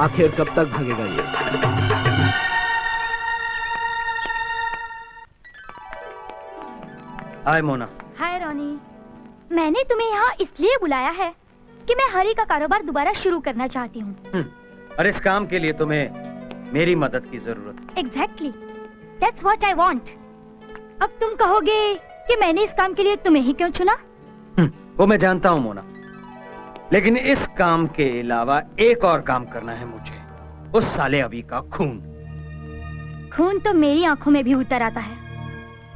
आखिर कब तक भागेगा ये? हाय मोना। हाय रोनी। मैंने तुम्हें यहाँ इसलिए बुलाया है कि मैं हरी का कारोबार दोबारा शुरू करना चाहती हूँ। और इस काम के लिए तुम्हें मेरी मदद की जरूरत। Exactly. That's what I want. अब तुम कहोगे कि मैंने इस काम के लिए तुम्हें ही क्यों चुना? वो मैं जानता हूँ मोना, लेकिन इस काम के अलावा एक और काम करना है मुझे। उस साले अभी का खून। खून तो मेरी आंखों में भी उतर आता है।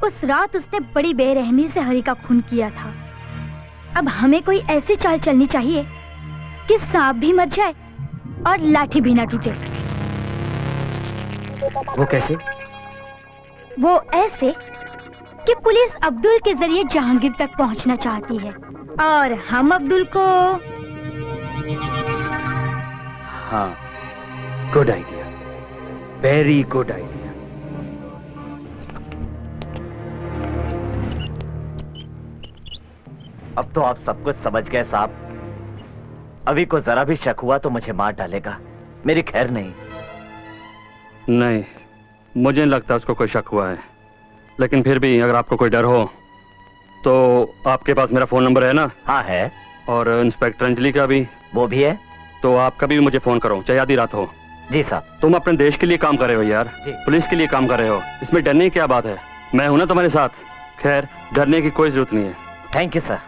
उस रात उसने बड़ी बेरहमी से हरी का खून किया था। अब हमें कोई ऐसी चाल चलनी चाहिए कि सांप भी मर जाए और लाठी भी ना टूटे। वो कैसे? वो ऐसे कि पुलिस अब्दुल के जरिए जहांगीर तक पहुंचना चाहती है और हम अब्दुल को। हाँ, good idea, very good idea. अब तो आप सब कुछ समझ गए साहब। अभी को जरा भी शक हुआ तो मुझे मार डालेगा। मेरी खैर नहीं। नहीं, मुझे नहीं लगता उसको कोई शक हुआ है, लेकिन फिर भी अगर आपको कोई डर हो तो आपके पास मेरा फोन नंबर है ना? हाँ है। और इंस्पेक्टर अंजलि का भी? वो भी है। तो आप कभी भी मुझे फोन करो, चाहे आधी रात हो। जी साहब। तुम अपने देश के लिए काम कर रहे हो यार, पुलिस के लिए काम कर रहे हो, इसमें डरने की क्या बात है? मैं हूं ना तुम्हारे साथ। खैर, डरने की कोई जरूरत नहीं है। Thank you sir.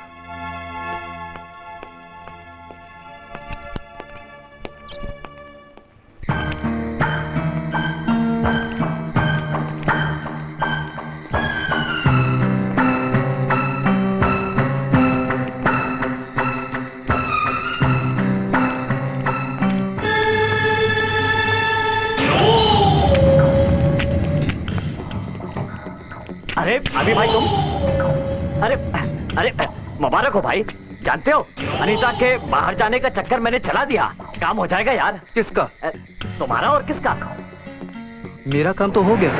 अरे अभी भाई तुम, अरे अरे मुबारक हो भाई। जानते हो अनीता के बाहर जाने का चक्कर मैंने चला दिया। काम हो जाएगा यार। किसका? तुम्हारा और किसका? मेरा काम तो हो गया।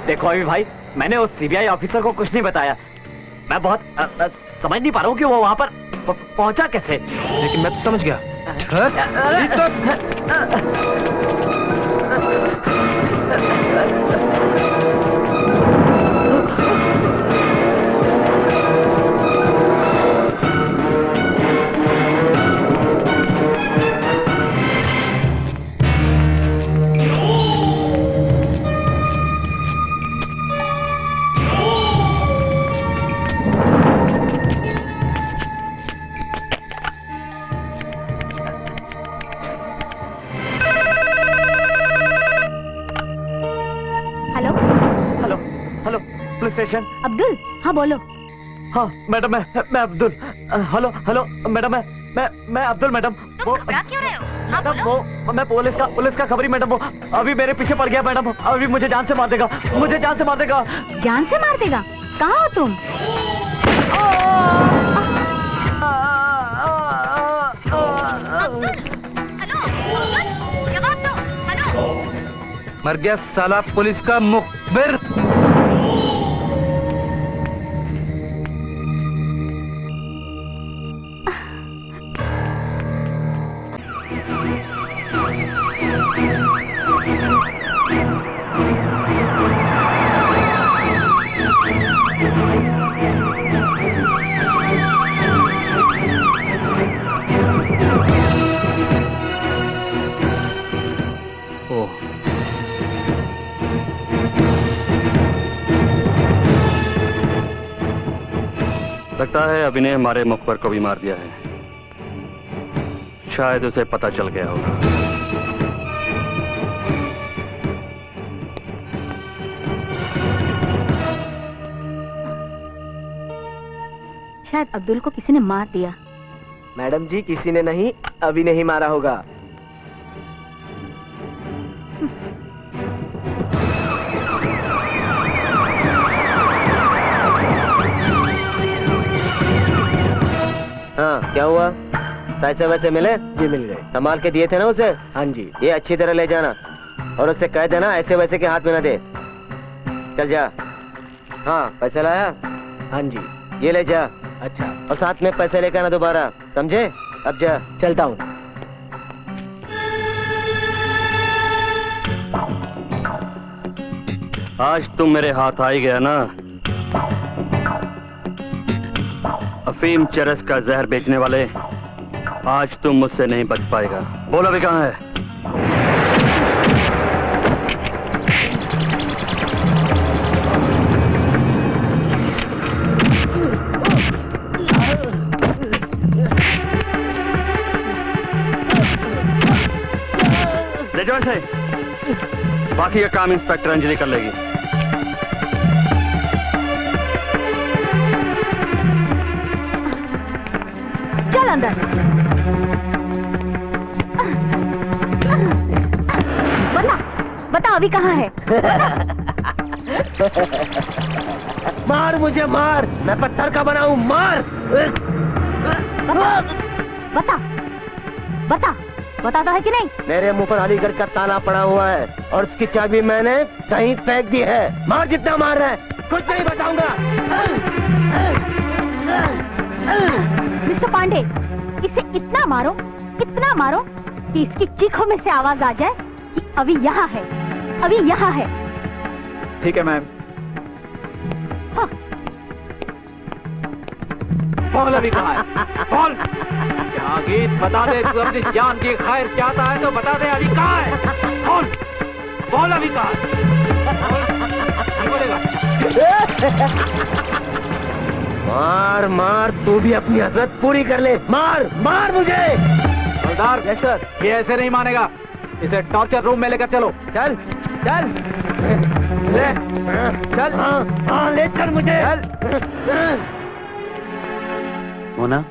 देखो अभी भाई, मैंने उस सीबीआई ऑफिसर को कुछ नहीं बताया। मैं बहुत समझ नहीं पा रहा हूँ कि वो वहां पर पहुंचा कैसे। लेकिन मैं तो समझ गया। स्टेशन। अब्दुल, हाँ बोलो। हाँ मैडम, मैं अब्दुल। हेलो हेलो मैडम, मैं अब्दुल मैडम। तुम घबरा क्यों रहे हो? मैडम वो मैं पुलिस का खबरी मैडम, वो अभी मेरे पीछे पड़ गया मैडम, अभी मुझे जान से मार देगा, मुझे जान से मार देगा। जान से मार देगा? कहाँ हो तुम? जवाब दो। हेलो, मर गया साला पुलिस का मुखबिर। लगता है अभी ने हमारे मुखबिर को भी मार दिया है। शायद उसे पता चल गया होगा। शायद अब्दुल को किसी ने मार दिया। मैडम जी, किसी ने नहीं, अभी नहीं मारा होगा। हाँ, क्या हुआ? पैसे वैसे मिले? जी मिल गए। संभाल के दिए थे ना उसे? हाँ जी। ये अच्छी तरह ले जाना और उससे कह देना ऐसे वैसे के हाथ में ना दे। चल जा। हाँ, पैसे लाया? हाँ जी। ये ले जा। अच्छा। और साथ में पैसे लेकर आना दोबारा, समझे? अब जा। चलता हूँ। आज तुम मेरे हाथ आ ही गया ना। अफीम चरस का जहर बेचने वाले, आज तुम मुझसे नहीं बच पाएगा। बोलो अभी कहाँ है? ले जाओ इसे। बाकी का काम इंस्पेक्टर अंजलि कर लेगी। चल अंदर। बता अभी कहाँ है? मार मुझे, मार। मैं पत्थर का बना हूँ, मार। बताता है कि नहीं? मेरे मुंह पर अलीगढ़ का ताला पड़ा हुआ है और उसकी चाबी मैंने कहीं फेंक दी है। मार जितना मार रहा है, कुछ नहीं बताऊंगा। मिस्टर पांडे, इसे इतना मारो कि इसकी चीखों में से आवाज आ जाए कि अभी यहाँ है। ठीक है मैम। हाँ। बोल अभी कहाँ है? बोल। जहांगीर, बता दे, तू अपनी जान की खैर चाहता है तो बता दे अभी कहाँ है? बोल अभी कहाँ है? नहीं बोलेगा? मार, तू भी अपनी हसरत पूरी कर ले। मार मुझे। सरदार, यस सर। ये ऐसे नहीं मानेगा, इसे टॉर्चर रूम में लेकर चलो। चल। हाँ, ले चल मुझे। मोना,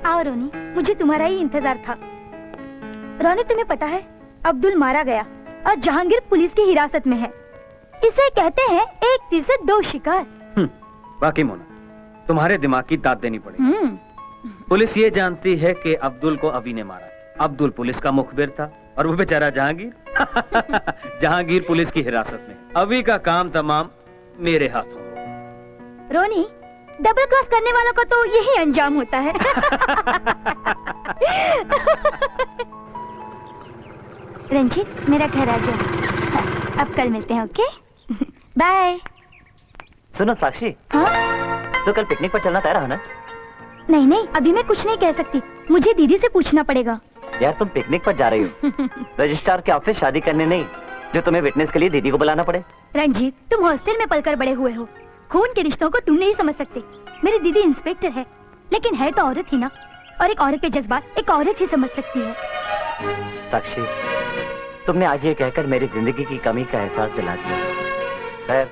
आओ रोनी, मुझे तुम्हारा ही इंतजार था। रोनी, तुम्हें पता है अब्दुल मारा गया और जहांगीर पुलिस की हिरासत में है। इसे कहते हैं एक तीर से दो शिकार। बाकी मोना, तुम्हारे दिमाग की दाद देनी पड़ेगी। पुलिस ये जानती है कि अब्दुल को अभी ने मारा। अब्दुल पुलिस का मुखबिर था और वो बेचारा जहांगीर जहांगीर पुलिस की हिरासत में। अभी का काम तमाम मेरे हाथों। रोनी, डबल क्रॉस करने वालों का तो यही अंजाम होता है। रंजीत, मेरा घर आ जाओ। अब कल मिलते हैं, ओके? बाय। सुनो साक्षी। हाँ? तो कल पिकनिक पर चलना तय रहा ना? नहीं, अभी मैं कुछ नहीं कह सकती। मुझे दीदी से पूछना पड़ेगा। यार, तुम पिकनिक पर जा रही हो, रजिस्ट्रार के ऑफिस शादी करने नहीं, जो तुम्हें विटनेस के लिए दीदी को बुलाना पड़े। रंजीत, तुम हॉस्टल में पलकर बड़े हुए हो। खून के रिश्तों को तुम नहीं समझ सकते। मेरी दीदी इंस्पेक्टर है, लेकिन है तो औरत ही ना, और एक औरत के जज्बात एक औरत ही समझ सकती है। साक्षी, तुमने आज ये कहकर मेरी जिंदगी की कमी का एहसास दिला दिया। खैर,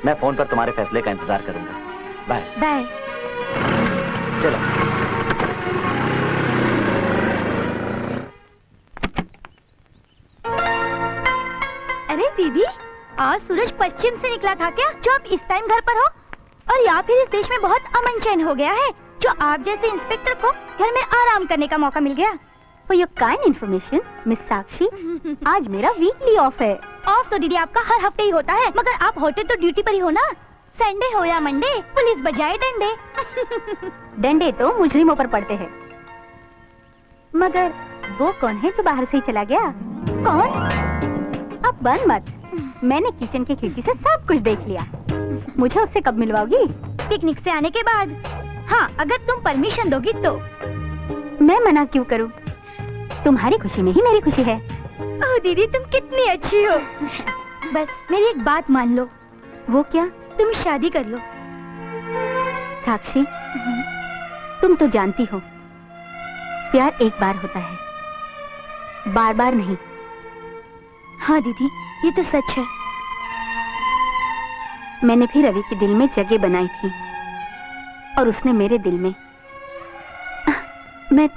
मैं फोन पर तुम्हारे फैसले का इंतजार करूंगा। बाय। चलो। दीदी, आज सूरज पश्चिम से निकला था क्या, जो आप इस टाइम घर पर हो? और या फिर इस देश में बहुत अमन चैन हो गया है, जो आप जैसे इंस्पेक्टर को घर में आराम करने का मौका मिल गया। For your kind information, miss Sakshi, आज मेरा वीकली ऑफ है। ऑफ तो दीदी आपका हर हफ्ते ही होता है, मगर आप होते तो ड्यूटी पर ही हो ना। संडे हो या मंडे, पुलिस बजाए डंडे। डंडे तो मुजरिमों पर पड़ते हैं। मगर वो कौन है जो बाहर से ही चला गया? कौन? अब बन मत, मैंने किचन की खिड़की से सब कुछ देख लिया। मुझे उससे कब मिलवाओगी? पिकनिक से आने के बाद। हाँ, अगर तुम परमिशन दोगी तो। मैं मना क्यों करूं? तुम्हारी खुशी में ही मेरी खुशी है। ओह दीदी, तुम कितनी अच्छी हो। बस मेरी एक बात मान लो। वो क्या? तुम शादी कर लो। साक्षी, तुम तो जानती हो, प्यार एक बार होता है, बार बार नहीं। हाँ दीदी, ये तो सच है। मैंने भी रवि के दिल में जगह बनाई थी और उसने मेरे दिल में। मैं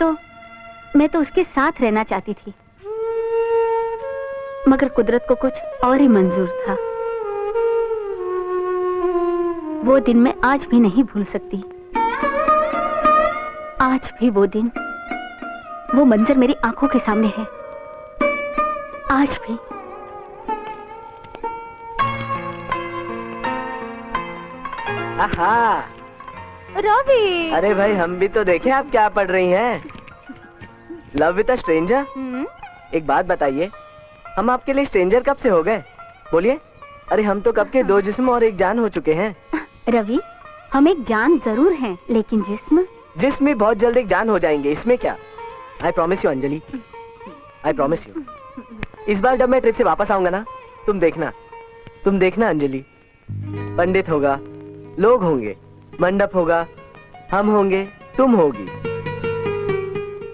तो उसके साथ रहना चाहती थी, मगर कुदरत को कुछ और ही मंजूर था। वो दिन मैं आज भी नहीं भूल सकती। आज भी वो दिन, वो मंजर मेरी आंखों के सामने है। आज भी। आहा, रवि। अरे भाई, हम भी तो देखें आप क्या पढ़ रही हैं। Love with a stranger. एक बात बताइए, हम आपके लिए स्ट्रेंजर कब से हो गए? बोलिए। अरे हम तो कब के दो जिस्म और एक जान हो चुके हैं। रवि, हम एक जान जरूर हैं, लेकिन जिस्म भी बहुत जल्द एक जान हो जाएंगे, इसमें क्या। I promise you Anjali, I promise you. इस बार जब मैं ट्रिप से वापस आऊंगा ना, तुम देखना अंजलि। पंडित होगा, लोग होंगे, मंडप होगा, हम होंगे, तुम होगी।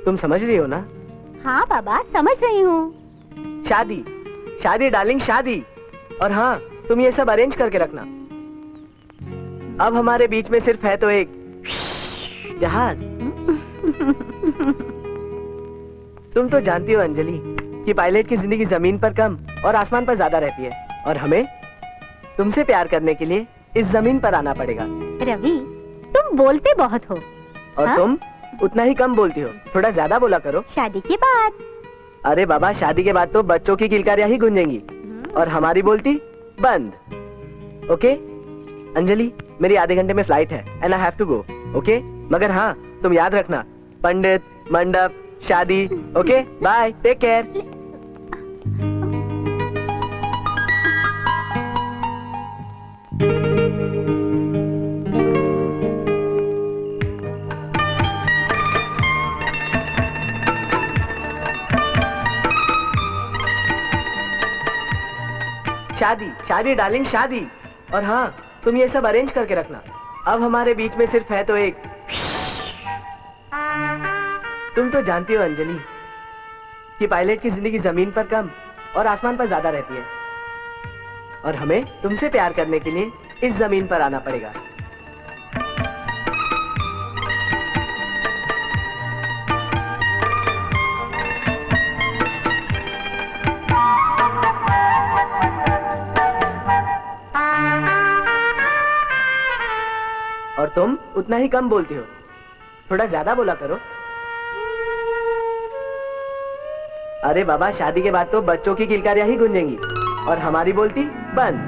तुम समझ रही हो ना? हाँ बाबा, समझ रही हूँ। शादी, शादी डार्लिंग, शादी। और हाँ, तुम ये सब अरेंज करके रखना। अब हमारे बीच में सिर्फ है तो एक जहाज। तुम तो जानती हो अंजलि कि पायलट की जिंदगी जमीन पर कम और आसमान पर ज्यादा रहती है, और हमें तुमसे प्यार करने के लिए इस जमीन पर आना पड़ेगा। रवि, तुम बोलते बहुत हो। और हाँ? तुम उतना ही कम बोलती हो, थोड़ा ज्यादा बोला करो। शादी के बाद। अरे बाबा, शादी के बाद तो बच्चों की किलकारियां ही गूंजेंगी और हमारी बोलती बंद। ओके अंजलि, मेरी आधे घंटे में फ्लाइट है and I have to go. Okay, मगर हाँ, तुम याद रखना, पंडित, मंडप, शादी। Okay, bye, take care. शादी, शादी डार्लिंग, शादी। और हाँ, तुम ये सब अरेंज करके रखना। अब हमारे बीच में सिर्फ है तो एक। तुम तो जानती हो अंजलि कि पायलट की जिंदगी जमीन पर कम और आसमान पर ज्यादा रहती है, और हमें तुमसे प्यार करने के लिए इस जमीन पर आना पड़ेगा। और तुम उतना ही कम बोलती हो, थोड़ा ज्यादा बोला करो। अरे बाबा, शादी के बाद तो बच्चों की किलकारियां ही गूंजेंगी और हमारी बोलती बंद।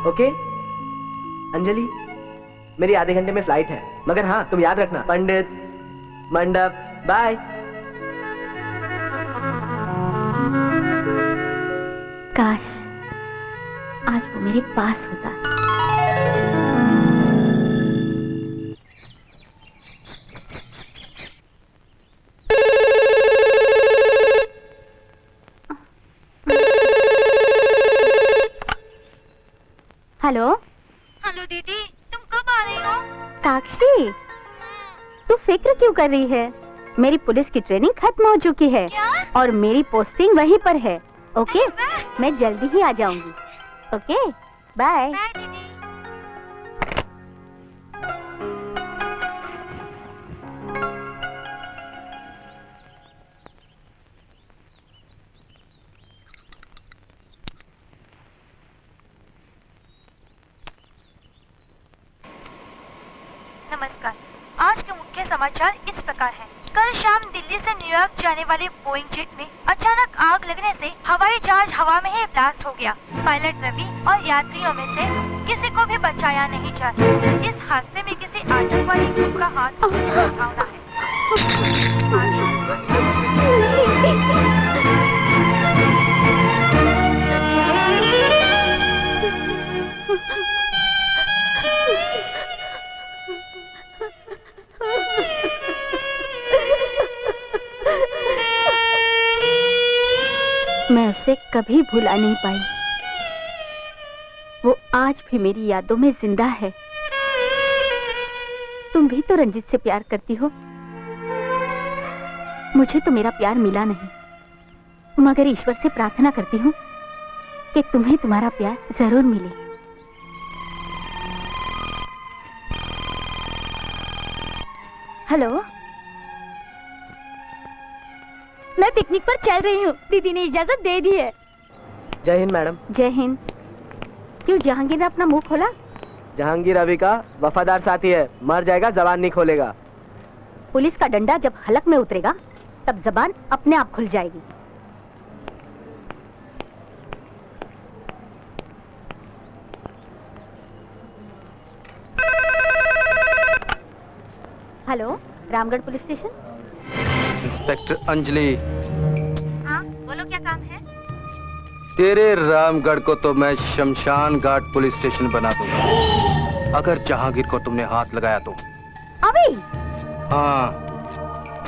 ओके अंजलि, मेरी आधे घंटे में फ्लाइट है, मगर हाँ, तुम याद रखना, पंडित, मंडप, बाय। काश आज वो मेरे पास होता। हेलो। हेलो दीदी, तुम कब आ रही हो? साक्षी, तू फिक्र क्यों कर रही है? मेरी पुलिस की ट्रेनिंग खत्म हो चुकी है। क्या? और मेरी पोस्टिंग वहीं पर है। ओके, मैं जल्दी ही आ जाऊंगी। Okay, bye. समाचार इस प्रकार हैं। कल शाम दिल्ली से न्यूयॉर्क जाने वाले बोइंग जेट में अचानक आग लगने से हवाई जहाज हवा में ही ब्लास्ट हो गया। पायलट रवि और यात्रियों में से किसी को भी बचाया नहीं जा सका। इस हादसे में किसी आतंकवादी ग्रुप का हाथ होने की संभावना है। मैं उसे कभी भुला नहीं पाई। वो आज भी मेरी यादों में जिंदा है। तुम भी तो रंजित से प्यार करती हो। मुझे तो मेरा प्यार मिला नहीं, मगर ईश्वर से प्रार्थना करती हूँ कि तुम्हें तुम्हारा प्यार जरूर मिले। हेलो, मैं पिकनिक पर चल रही हूँ। दीदी ने इजाजत दे दी है। जय हिंद मैडम। जय हिंद। क्यों, जहांगीर ने अपना मुंह खोला? जहांगीर अभी का वफादार साथी है, मर जाएगा जबान नहीं खोलेगा। पुलिस का डंडा जब हलक में उतरेगा तब जबान अपने आप खुल जाएगी। Hello, Ramgarh police station. Inspector Anjali. हाँ, बोलो क्या काम है? तेरे रामगढ़ को तो मैं शमशान घाट पुलिस स्टेशन बना दूंगा अगर जहांगीर को तुमने हाथ लगाया तो। अभी? हाँ,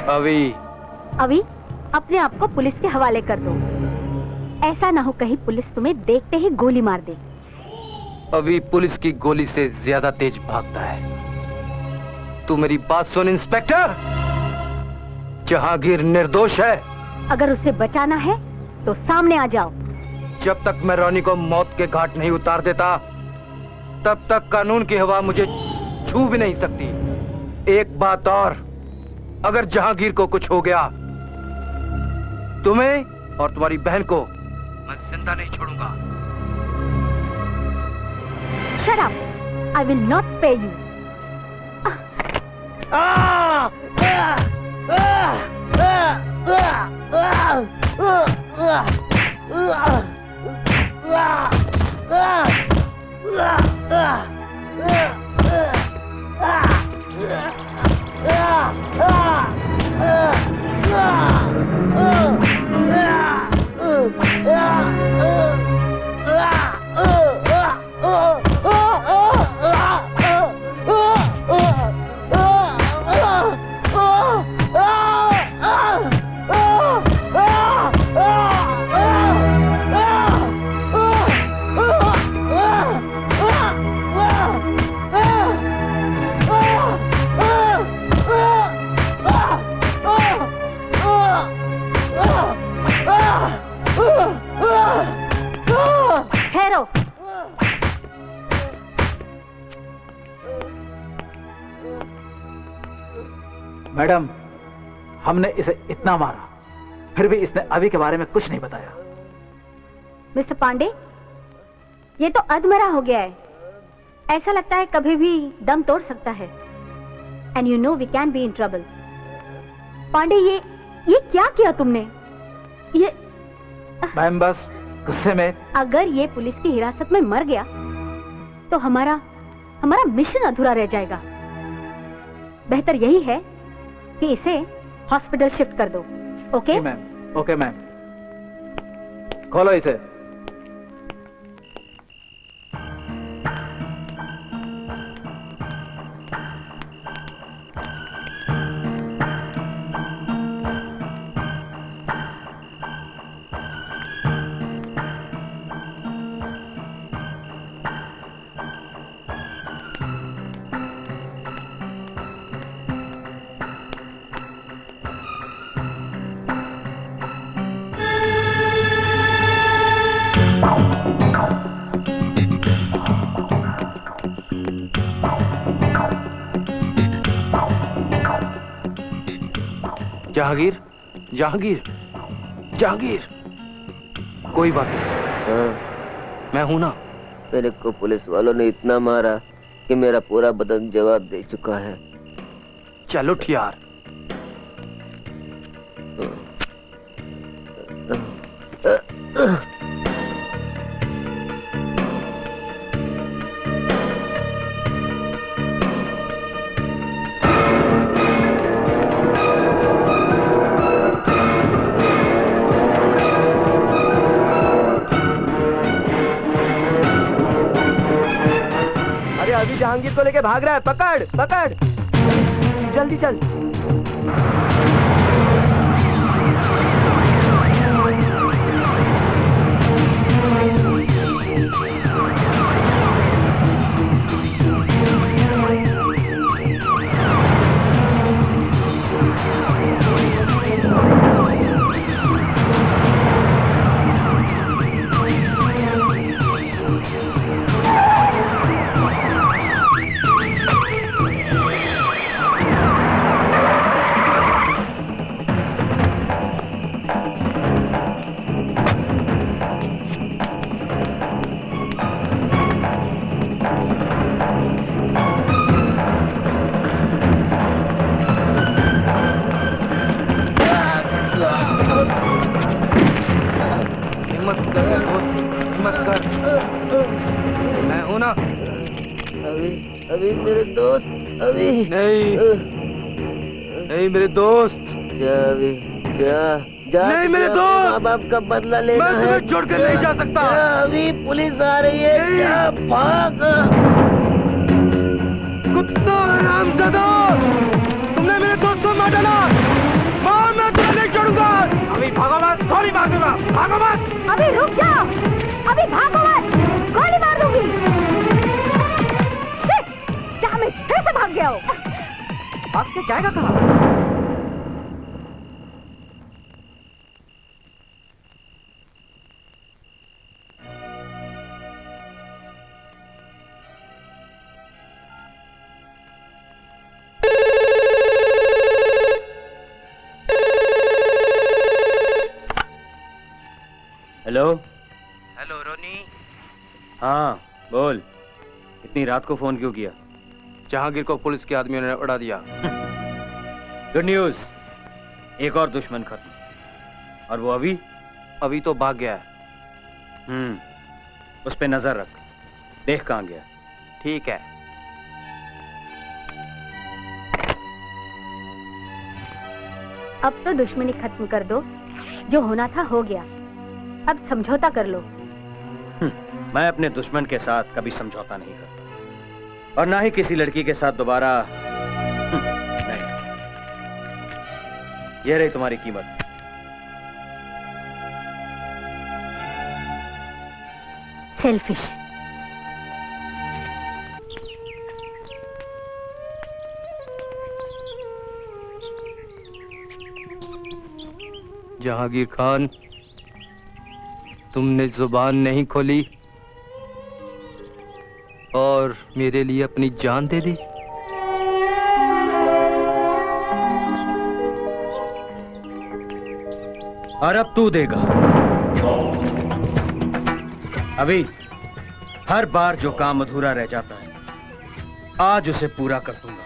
अभी। अभी अपने आप को पुलिस के हवाले कर दो। ऐसा ना हो कहीं पुलिस तुम्हें देखते ही गोली मार दे। अभी पुलिस की गोली से ज्यादा तेज भागता है। तू मेरी बात सुन इंस्पेक्टर, जहांगीर निर्दोष है। अगर उसे बचाना है तो सामने आ जाओ। जब तक मैं रोनी को मौत के घाट नहीं उतार देता तब तक कानून की हवा मुझे छू भी नहीं सकती। एक बात और, अगर जहांगीर को कुछ हो गया, तुम्हें और तुम्हारी बहन को मैं जिंदा नहीं छोड़ूंगा। Shut up! I will not spare you. Madam, हमने इसे इतना मारा, फिर भी इसने अभी के बारे में कुछ नहीं बताया। मिस्टर पांडे, ये तो अधमरा हो गया है। ऐसा लगता है कभी भी दम तोड़ सकता है। And you know we can be in trouble. Pandey, ये क्या किया तुमने? ये मैम बस गुस्से में। अगर ये पुलिस की हिरासत में मर गया तो हमारा मिशन अधूरा रह जाएगा। बेहतर यही है कि इसे हॉस्पिटल शिफ्ट कर दो। Okay ma'am? Okay ma'am. खोलो इसे। जहांगीर, जहांगीर, जहांगीर, कोई बात नहीं। मैं हूं ना। मेरे को पुलिस वालों ने इतना मारा कि मेरा पूरा बदन जवाब दे चुका है। चल उठ यार। अरे अभी जहांगीर को लेके भाग रहा है, पकड़ पकड़, जल्दी चल। मैं हूं ना। अभी मेरे दोस्त, अभी नहीं मेरे दोस्त। अभी नहीं मेरे दोस्त, माँ बाप का बदला लेना है। मैं तुम्हें छोड़कर नहीं जा सकता। अभी पुलिस आ रही है, भाग। कुत्ता हरामजादा, तुमने मेरे दोस्त को मार डाला। मार, मैं तुम्हें नहीं छोड़ूंगा। अभी भागो मत, गोली मार दूंगा, भागो मत। अभी रुक जाओ, अभी भागो मत, गोली मार दूंगी। शिट, डैम इट, फिर से भाग गया हो। भाग के जाएगा कहाँ? हेलो हेलो रोनी। हाँ बोल, इतनी रात को फोन क्यों किया? जहांगीर को पुलिस के आदमियों ने उड़ा दिया। गुड न्यूज, एक और दुश्मन खत्म। और वो अभी तो भाग गया है। उस पे नजर रख, देख कहाँ गया। ठीक है। अब तो दुश्मनी खत्म कर दो, जो होना था हो गया, अब समझौता कर लो। मैं अपने दुश्मन के साथ कभी समझौता नहीं करता, और ना ही किसी लड़की के साथ दोबारा। नहीं, ये रही तुम्हारी कीमत। सेल्फिश। जहांगीर खान, तुमने जुबान नहीं खोली और मेरे लिए अपनी जान दे दी। और अब तू देगा। अभी हर बार जो काम अधूरा रह जाता है, आज उसे पूरा कर दूंगा।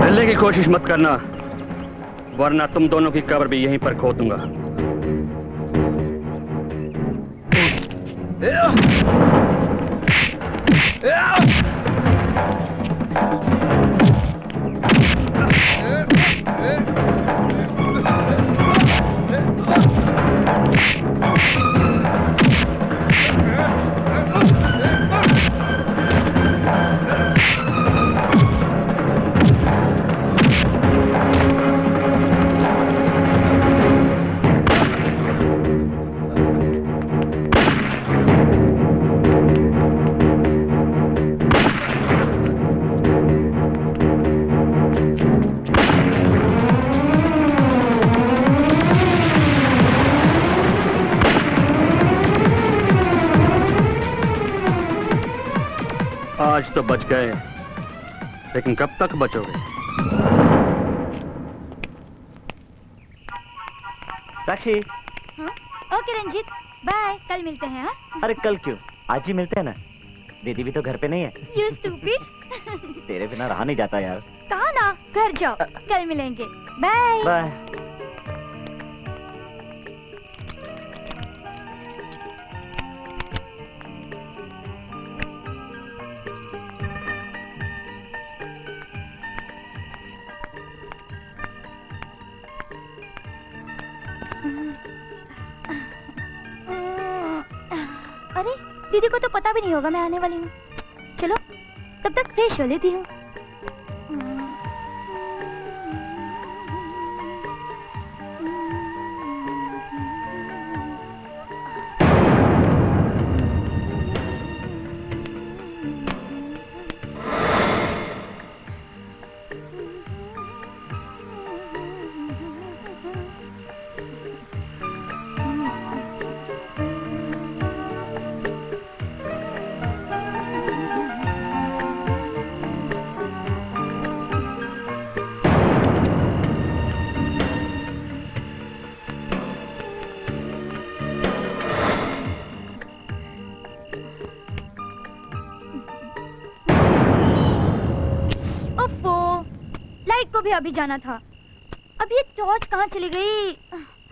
मिलने की कोशिश मत करना, वरना तुम दोनों की कब्र भी यहीं पर खोद दूंगा। आज तो बच गए, लेकिन कब तक बचोगे? साक्षी। हाँ? ओके रंजीत, बाय, कल मिलते हैं। हाँ? अरे कल क्यों, आज ही मिलते हैं ना। दीदी भी तो घर पे नहीं है। You stupid। तेरे बिना रहा नहीं जाता यार। कहा ना, घर जाओ, कल मिलेंगे। Bye bye. अरे दीदी को तो पता भी नहीं होगा मैं आने वाली हूँ। चलो तब तक फ्रेश हो लेती हूँ। को भी अभी जाना था। अब ये टॉर्च कहाँ चली गई? कौन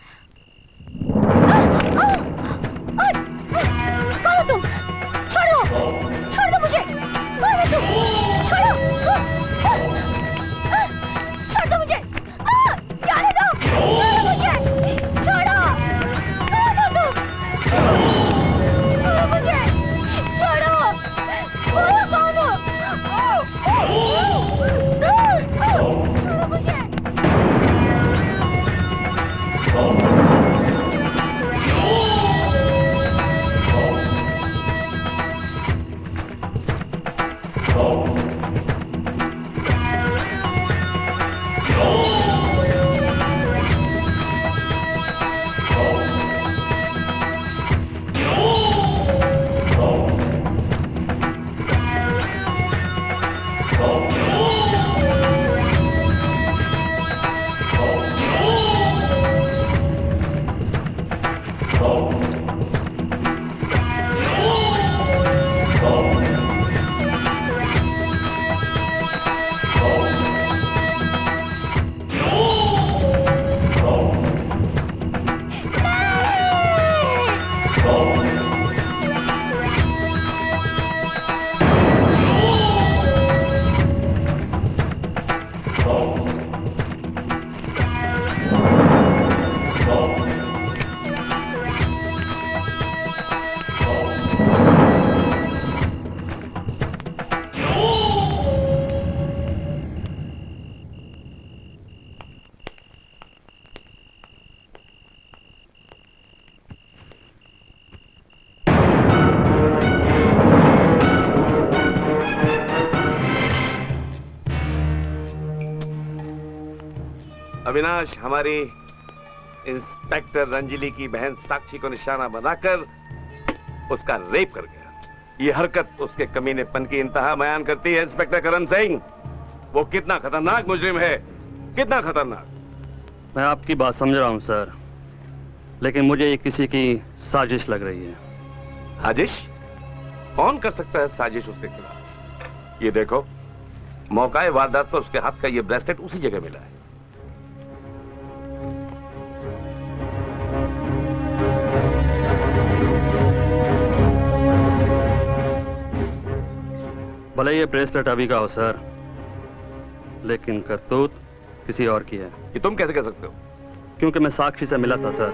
हो तुम? छोड़ो, छोड़ दो मुझे। कौन हो तुम? छोड़ो, छोड़ दो मुझे। जाने दो, छोड़ो मुझे, छोड़ो। कौन हो तुम? छोड़ो मुझे, छोड़ो। बोलो कौन हो? अविनाश हमारी इंस्पेक्टर रंजीली की बहन साक्षी को निशाना बनाकर उसका रेप कर गया। ये हरकत उसके कमीनेपन की इंतहा बयान करती है इंस्पेक्टर करण सिंह। वो कितना खतरनाक मुजरिम है, कितना खतरनाक। मैं आपकी बात समझ रहा हूं सर, लेकिन मुझे ये किसी की साजिश लग रही है। साजिश? कौन कर सकता है साजिश उसके खिलाफ? ये देखो, मौका वारदात पर उसके हाथ का ये ब्रेसलेट उसी जगह मिला है। भले ये ब्रेसलेट अभी का हो सर, लेकिन करतूत किसी और की है। ये तुम कैसे कह सकते हो? क्योंकि मैं साक्षी से मिला था सर।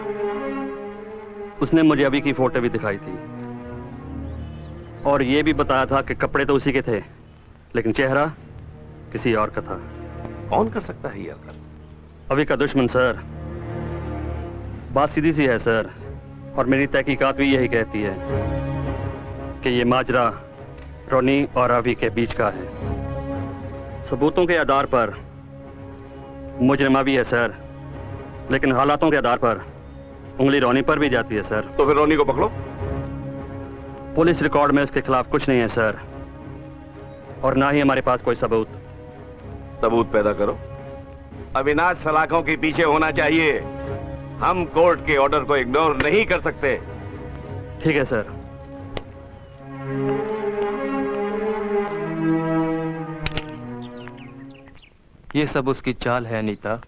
उसने मुझे अभी की फोटो भी दिखाई थी और ये भी बताया था कि कपड़े तो उसी के थे, लेकिन चेहरा किसी और का था। कौन कर सकता है यार? अभी का दुश्मन सर। बात सीधी सी है सर, और मेरी तहकीकात भी यही कहती है कि ये माजरा रोनी और अभी के बीच का है। सबूतों के आधार पर मुजरिमा भी है सर, लेकिन हालातों के आधार पर उंगली रोनी पर भी जाती है सर। तो फिर रोनी को पकड़ो। पुलिस रिकॉर्ड में उसके खिलाफ कुछ नहीं है सर, और ना ही हमारे पास कोई सबूत। सबूत पैदा करो। अविनाश सलाखों के पीछे होना चाहिए। हम कोर्ट के ऑर्डर को इग्नोर नहीं कर सकते। ठीक है सर। ये सब उसकी चाल है अनीता।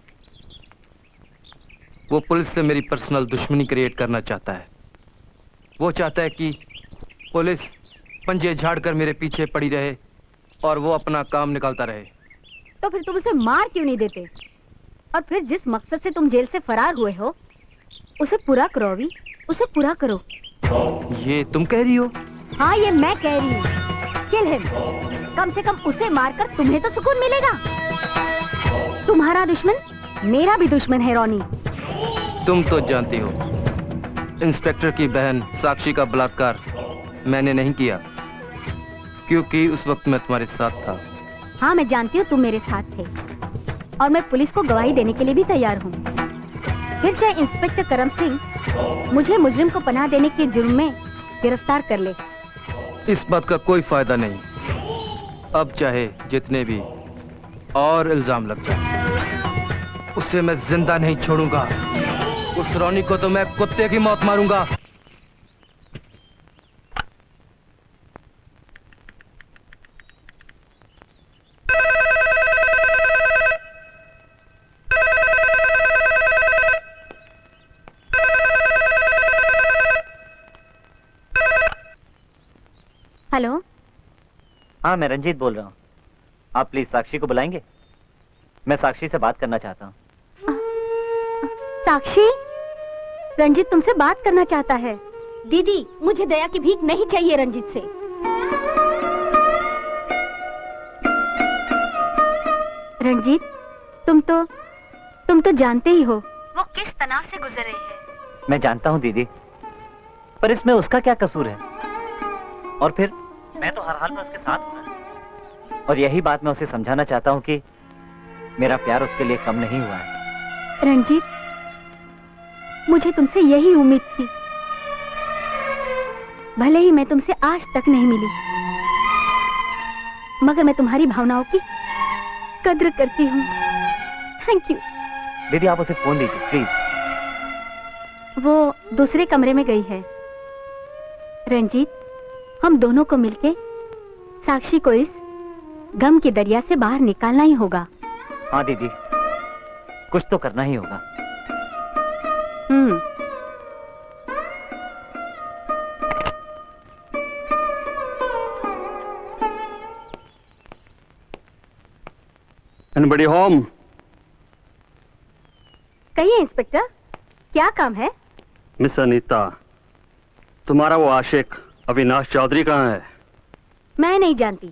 वो पुलिस से मेरी पर्सनल दुश्मनी क्रिएट करना चाहता है। वो चाहता है कि पुलिस पंजे झाड़कर मेरे पीछे पड़ी रहे और वो अपना काम निकालता रहे। तो फिर तुम उसे मार क्यों नहीं देते? और फिर जिस मकसद से तुम जेल से फरार हुए हो उसे पूरा करो अभी, उसे पूरा करो। ये तुम कह रही हो? हाँ, ये मैं कह रही हूँ। Kill him. कम से कम उसे मारकर तुम्हें तो सुकून मिलेगा। तुम्हारा दुश्मन मेरा भी दुश्मन है रोनी। तुम तो जानती हो इंस्पेक्टर की बहन साक्षी का बलात्कार मैंने नहीं किया, क्योंकि उस वक्त मैं तुम्हारे साथ था। हाँ, मैं जानती हूँ तुम मेरे साथ थे और मैं पुलिस को गवाही देने के लिए भी तैयार हूँ। फिर चाहे इंस्पेक्टर करम सिंह मुझे मुजरिम को पनाह देने के जुर्म में गिरफ्तार कर ले। इस बात का कोई फायदा नहीं। अब चाहे जितने भी और इल्जाम लग जाए, उसे मैं जिंदा नहीं छोड़ूंगा। उस रोनी को तो मैं कुत्ते की मौत मारूंगा। हेलो। हाँ, मैं रंजीत बोल रहा हूँ। आप प्लीज साक्षी को बुलाएंगे? मैं साक्षी से बात करना चाहता हूँ। साक्षी, रंजीत तुमसे बात करना चाहता है। दीदी, मुझे दया की भीख नहीं चाहिए रंजीत से। रंजीत, तुम तो जानते ही हो वो किस तनाव से गुजर रही है। मैं जानता हूँ दीदी, पर इसमें उसका क्या कसूर है? और फिर मैं तो हर हाल में उसके साथ हूँ ना। और यही बात मैं उसे समझाना चाहता हूँ कि मेरा प्यार उसके लिए कम नहीं हुआ है। रंजीत, मुझे तुमसे यही उम्मीद थी। भले ही मैं तुमसे आज तक नहीं मिली, मगर मैं तुम्हारी भावनाओं की कद्र करती हूँ। Thank you. दीदी, आप उसे फोन दीजिए प्लीज। वो दूसरे कमरे में गई है। रंजीत, हम दोनों को मिलके साक्षी को इस गम के दरिया से बाहर निकालना ही होगा। हाँ दीदी, कुछ तो करना ही होगा। Anybody home? कहिए इंस्पेक्टर, क्या काम है? मिस अनीता, तुम्हारा वो आशिक अविनाश चौधरी कहाँ है? मैं नहीं जानती।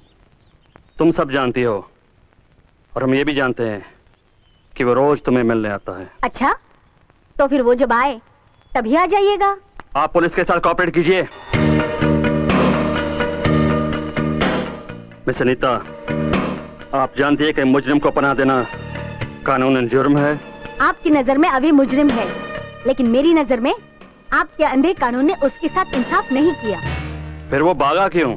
तुम सब जानती हो, और हम ये भी जानते हैं कि वो रोज तुम्हें मिलने आता है। अच्छा, तो फिर वो जब आए तभी आ जाइएगा। आप पुलिस के साथ कोऑपरेट कीजिए। मिस अनीता, आप जानती है कि मुजरिम को पनाह देना कानूनन जुर्म है। आपकी नजर में अभी मुजरिम है, लेकिन मेरी नजर में आपके अंधे कानून ने उसके साथ इंसाफ नहीं किया। फिर वो भागा क्यों?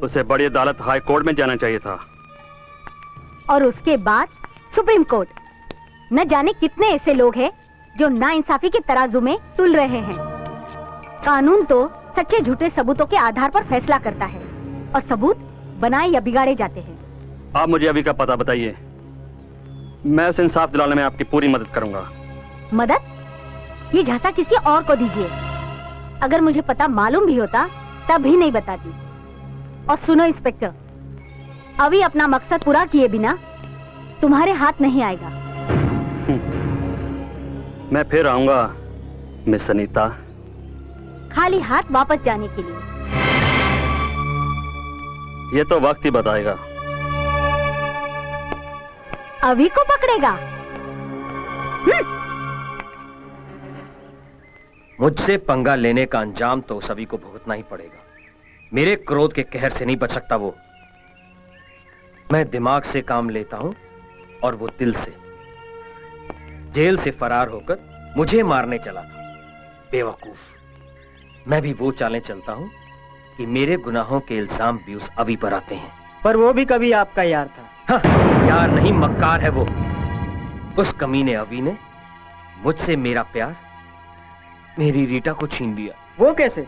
उसे बड़ी अदालत हाई कोर्ट में जाना चाहिए था। और उसके बाद सुप्रीम कोर्ट। न जाने कितने ऐसे लोग हैं जो नाइंसाफी के तराजू में तुल रहे हैं। कानून तो सच्चे झूठे सबूतों के आधार पर फैसला करता है, और सबूत बनाए या बिगाड़े जाते हैं। आप मुझे अभी का पता बताइए, मैं उसे इंसाफ दिलाने में आपकी पूरी मदद करूंगा। मदद? ये झांसा किसी और को दीजिए। अगर मुझे पता मालूम भी होता तब भी नहीं बताती। और सुनो इंस्पेक्टर, अभी अपना मकसद पूरा किए बिना तुम्हारे हाथ नहीं आएगा। मैं फिर आऊंगा मिस अनीता। खाली हाथ वापस जाने के लिए। ये तो वक्त ही बताएगा। अभी को पकड़ेगा? मुझसे पंगा लेने का अंजाम तो सभी को भुगतना ही पड़ेगा। मेरे क्रोध के कहर से नहीं बच सकता वो। मैं दिमाग से काम लेता हूं और वो दिल से। जेल से फरार होकर मुझे मारने चला था, बेवकूफ। मैं भी वो चालें चलता हूं कि मेरे गुनाहों के इल्जाम भी उस अभी पर आते हैं। पर वो भी कभी आपका यार था। हाँ, यार नहीं, मक्कार है वो। उस कमीने अभी ने मुझसे मेरा प्यार, मेरी रीटा को छीन लिया। वो कैसे?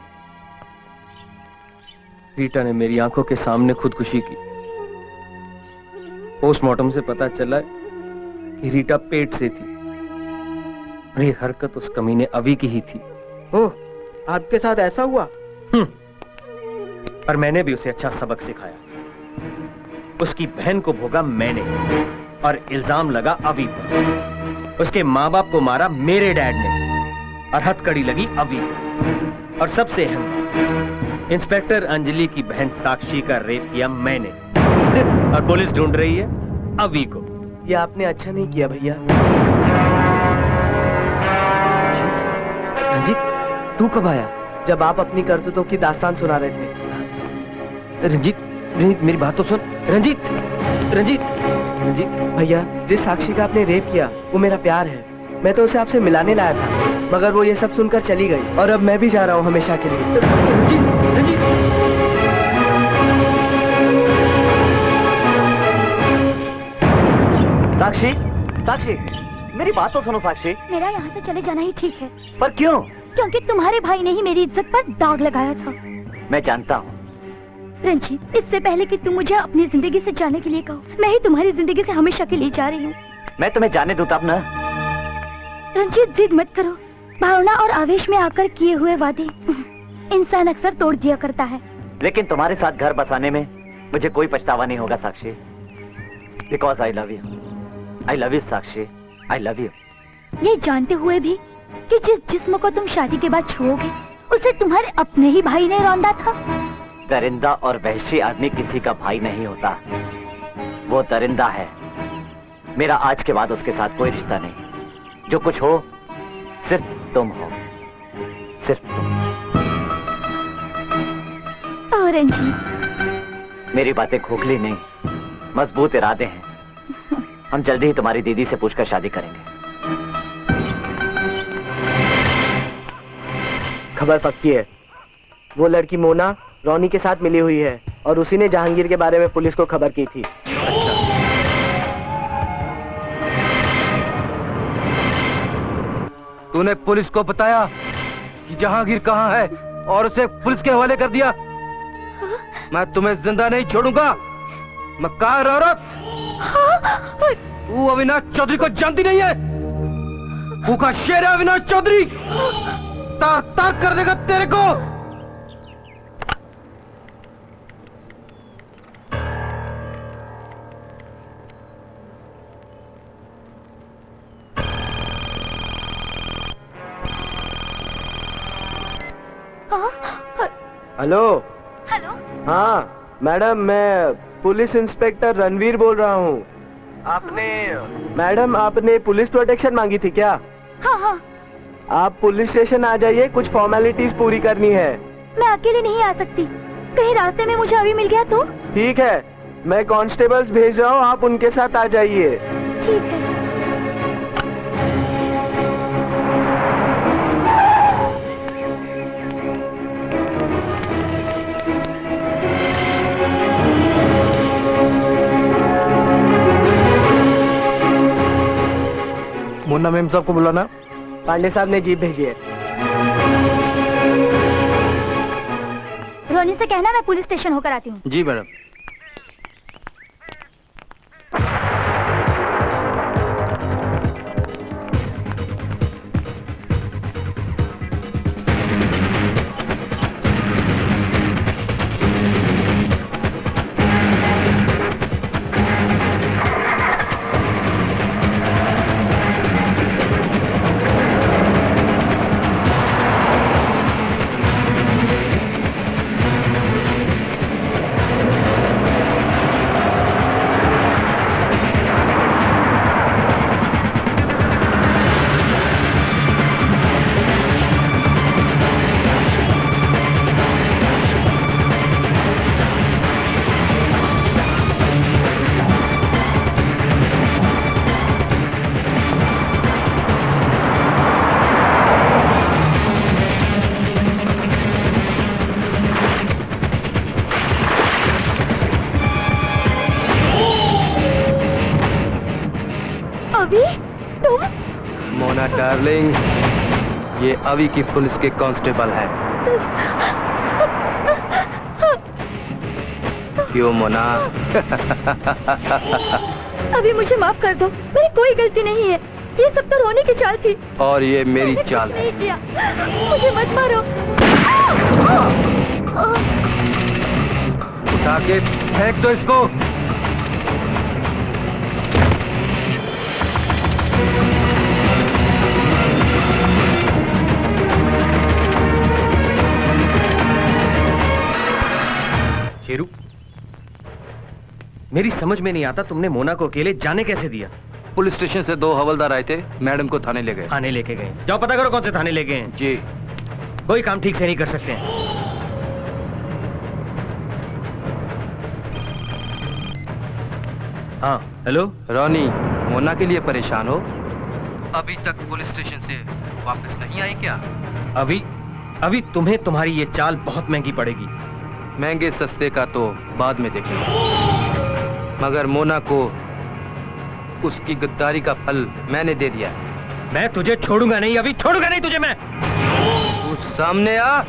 रीटा ने मेरी आंखों के सामने खुदकुशी की। पोस्टमार्टम से पता चला कि रीटा पेट से थी और ये हरकत उस कमीने अभी की ही थी। ओह, आपके साथ ऐसा हुआ? पर मैंने भी उसे अच्छा सबक सिखाया। उसकी बहन को भोगा मैंने और इल्जाम लगा अभी पर। उसके माँ बाप को मारा मेरे डैड ने और हथकड़ी लगी अभी पर। और सबसे अहम, इंस्पेक्टर अंजलि की बहन साक्षी का रेप किया मैंने और पुलिस ढूंढ रही है अभी को। ये आपने अच्छा नहीं किया भैया। रंजीत, तू कब आया? जब आप अपनी करतूतों की दास्तान सुना रहे थे। रंजीत, रंजीत मेरी बात तो सुन। रंजीत, रंजीत, रंजीत। भैया, जिस साक्षी का आपने रेप किया वो मेरा प्यार है। मैं तो उसे आपसे मिलाने लाया था, मगर वो ये सब सुनकर चली गई और अब मैं भी जा रहा हूँ हमेशा के लिए। रंजीत, रंजीत। साक्षी, साक्षी, मेरी बात तो सुनो साक्षी। मेरा यहाँ से चले जाना ही ठीक है। पर क्यों? क्योंकि तुम्हारे भाई ने ही मेरी इज्जत पर दाग लगाया था। मैं जानता हूँ। रंजीत, इससे पहले कि तुम मुझे अपनी जिंदगी से जाने के लिए कहो, मैं ही तुम्हारी जिंदगी से हमेशा के लिए जा रही हूँ। मैं तुम्हें जाने दूँ तब ना। रंजीत, जिद मत करो। भावना और आवेश में आकर किए हुए वादे इंसान अक्सर तोड़ दिया करता है। लेकिन तुम्हारे साथ घर बसाने में मुझे कोई पछतावा नहीं होगा Sakshi. Because I love you. I love you Sakshi, I love you. ये जानते हुए भी कि जिस जिस्म को तुम शादी के बाद छुओगे उसे तुम्हारे अपने ही भाई ने रौंदा था। दरिंदा और वहशी आदमी किसी का भाई नहीं होता, वो दरिंदा है। मेरा आज के बाद उसके साथ कोई रिश्ता नहीं। जो कुछ हो सिर्फ तुम हो, सिर्फ तुम। रंजीत, मेरी बातें खोखली नहीं, मजबूत इरादे हैं। हम जल्दी ही तुम्हारी दीदी से पूछकर शादी करेंगे। खबर पक्की है, वो लड़की मोना रोनी के साथ मिली हुई है और उसी ने जहांगीर के बारे में पुलिस को खबर की थी। अच्छा। तूने पुलिस को बताया कि जहांगीर कहाँ है और उसे पुलिस के हवाले कर दिया? मैं तुम्हें जिंदा नहीं छोड़ूंगा। मक्कार औरत, तू अविनाश चौधरी को जानती नहीं है? तू का शेर है अविनाश चौधरी, तार तार कर देगा तेरे को। हेलो। हेलो। हाँ मैडम, मैं पुलिस इंस्पेक्टर रणवीर बोल रहा हूँ। मैडम, आपने पुलिस प्रोटेक्शन मांगी थी क्या? हाँ हाँ। आप पुलिस स्टेशन आ जाइए, कुछ फॉर्मेलिटीज पूरी करनी है। मैं अकेले नहीं आ सकती, कहीं रास्ते में मुझे अभी मिल गया तो? ठीक है, मैं कांस्टेबल्स भेज रहा हूँ, आप उनके साथ आ जाइए। ठीक है। मुन्ना मेम साहब को बुलाना। पांडे साहब ने जीप भेजी है। रोनी से कहना मैं पुलिस स्टेशन होकर आती हूँ। जी मैडम। डार्लिंग, ये अभी की पुलिस के कांस्टेबल है। क्यों मोना? अभी मुझे माफ कर दो, मेरी कोई गलती नहीं है। ये सब तो रोनी की चाल थी। और ये मेरी चाल है। नहीं किया, मुझे मत मारो। उठा के फेंक दो इसको। शेरू, मेरी समझ में नहीं आता तुमने मोना को अकेले जाने कैसे दिया? पुलिस स्टेशन से 2 हवलदार आए थे, मैडम को थाने ले गए। थाने लेके गए? जाओ पता करो कौन से थाने ले गए हैं। जी। कोई काम ठीक से नहीं कर सकते हैं। हाँ हेलो। रॉनी, मोना के लिए परेशान हो? अभी तक पुलिस स्टेशन से वापस नहीं आई क्या? अभी तुम्हें तुम्हारी ये चाल बहुत महंगी पड़ेगी। महंगे सस्ते का तो बाद में देखेंगे, मगर मोना को उसकी गद्दारी का फल मैंने दे दिया। मैं तुझे छोड़ूंगा नहीं, अभी छोड़ूंगा नहीं तुझे मैं। तू सामने आ,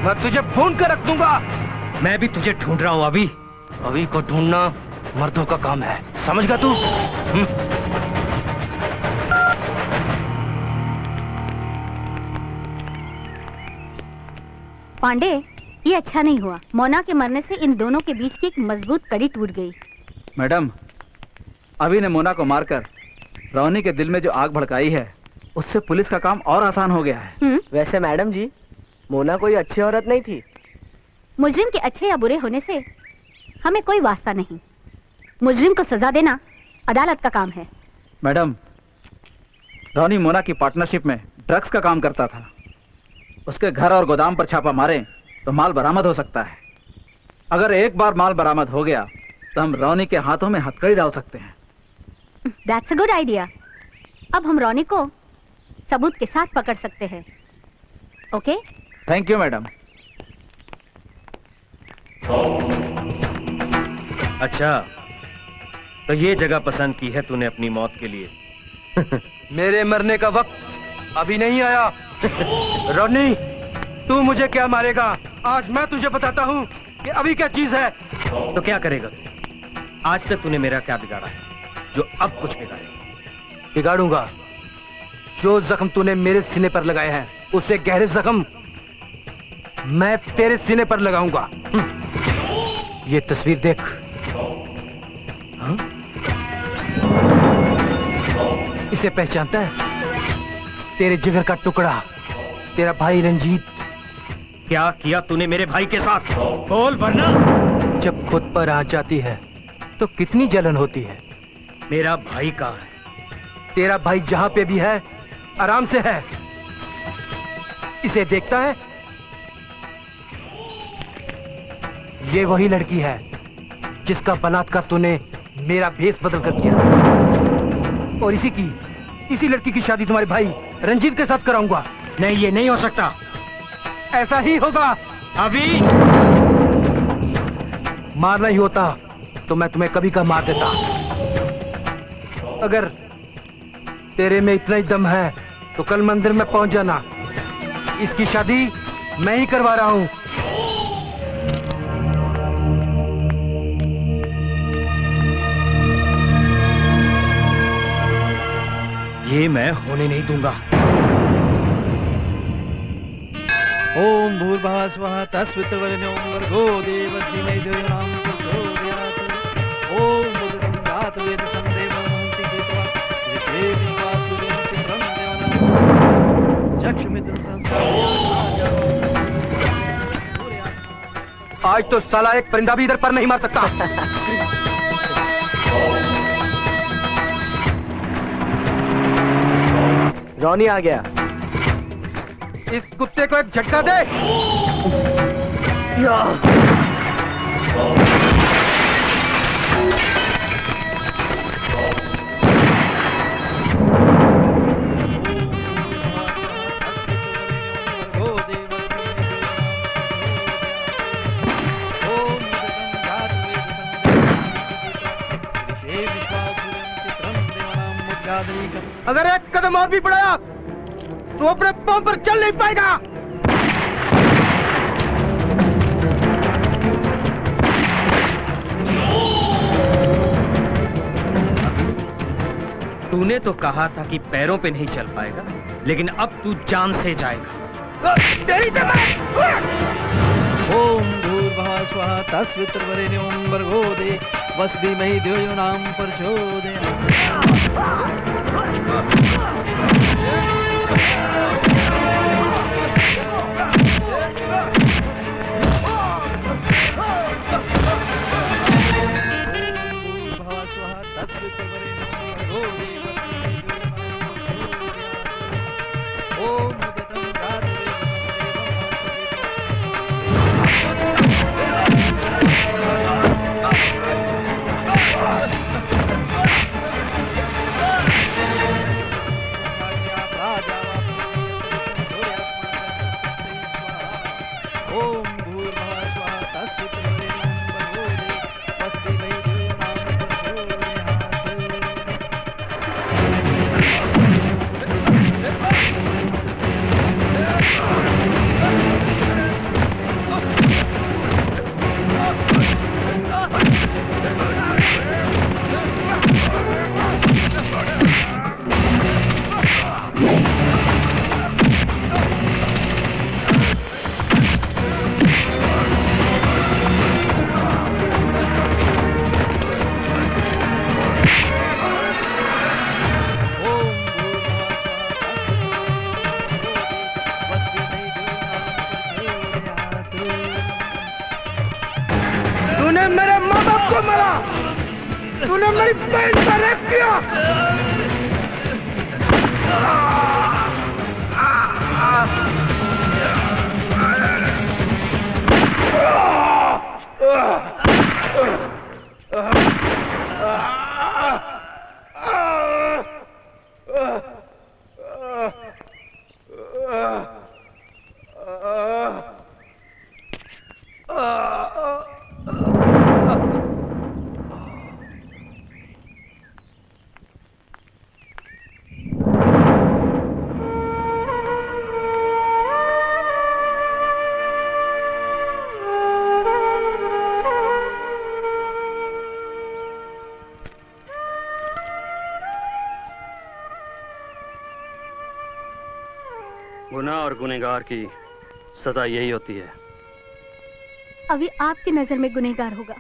मैं तुझे ढूंढ कर रख दूंगा। मैं भी तुझे ढूंढ रहा हूँ। अभी को ढूंढना मर्दों का काम है, समझ गया तू? पांडे, ये अच्छा नहीं हुआ। मोना के मरने से इन दोनों के बीच की एक मजबूत कड़ी टूट गई। मैडम, अभी ने मोना को मारकर रोनी के दिल में जो आग भड़काई है, उससे पुलिस का काम और आसान हो गया है। वैसे मैडम जी, मोना कोई अच्छी औरत नहीं थी। मुजरिम के अच्छे या बुरे होने से हमें कोई वास्ता नहीं। मुजरिम को सजा देना अदालत का काम है। मैडम, रोनी मोना की पार्टनरशिप में ड्रग्स का काम करता था। उसके घर और गोदाम पर छापा मारें तो माल बरामद हो सकता है। अगर एक बार माल बरामद हो गया तो हम रोनी के हाथों में हथकड़ी डाल सकते हैं। That's a good idea. अब हम रोनी को सबूत के साथ पकड़ सकते हैं। ओके? Thank you madam. अच्छा, तो ये जगह पसंद की है तूने अपनी मौत के लिए। मेरे मरने का वक्त अभी नहीं आया। रोनी, तू मुझे क्या मारेगा? आज मैं तुझे बताता हूँ कि अभी क्या चीज है। तो क्या करेगा? आज तक तूने मेरा क्या बिगाड़ा है जो अब कुछ बिगाड़ूंगा? जो जख्म तूने मेरे सीने पर लगाए हैं, उससे गहरे जख्म मैं तेरे सीने पर लगाऊंगा। ये तस्वीर देख। हाँ? इसे पहचानता है? तेरे जिगर का टुकड़ा, तेरा भाई रंजीत। क्या किया तूने मेरे भाई के साथ? बोल वरना। जब खुद पर आ जाती है तो कितनी जलन होती है। मेरा भाई कहाँ है? तेरा भाई जहां पे भी है, आराम से है। इसे देखता है? ये वही लड़की है जिसका बलात्कार तूने मेरा भेष बदल कर किया। और इसी लड़की की शादी तुम्हारे भाई रंजीत के साथ कराऊंगा। नहीं, ये नहीं हो सकता। ऐसा ही होगा। अभी मारना ही होता तो मैं तुम्हें कभी का मार देता। अगर तेरे में इतना ही दम है तो कल मंदिर में पहुंच जाना। इसकी शादी मैं ही करवा रहा हूं। ये मैं होने नहीं दूंगा। ओम भूर्भुवः स्वः तत्सवितुर्वरेण्यं भर्गो देवस्य धीमहि धियो यो नः प्रचोदयात्। ओम बुद्धसंघात वेदसं देवमहंति केतवा ऋषे विश्वासुरन्ति ब्रह्मदेवना चक्षुमित्रं संसारयात्। आज तो साला एक परिंदा भी इधर पर नहीं मार सकता। रॉनी आ गया। इस कुत्ते को एक झटका दे। अगर एक कदम और भी बढ़ाया तू अपने पांव पर चल नहीं पाएगा। तूने तो कहा था कि पैरों पे नहीं चल पाएगा, लेकिन अब तू जान से जाएगा। तेरी ओम भूर्भुवः स्वः तत्सवितुर्वरेण्यं भर्गो देवस्य धीमहि धियो यो न तूने मेरे माँ बाप को मारा, तूने मेरी बहन का रेप किया। गुनाह और गुनहगार की सजा यही होती है। अभी आपकी नजर में गुनहगार होगा,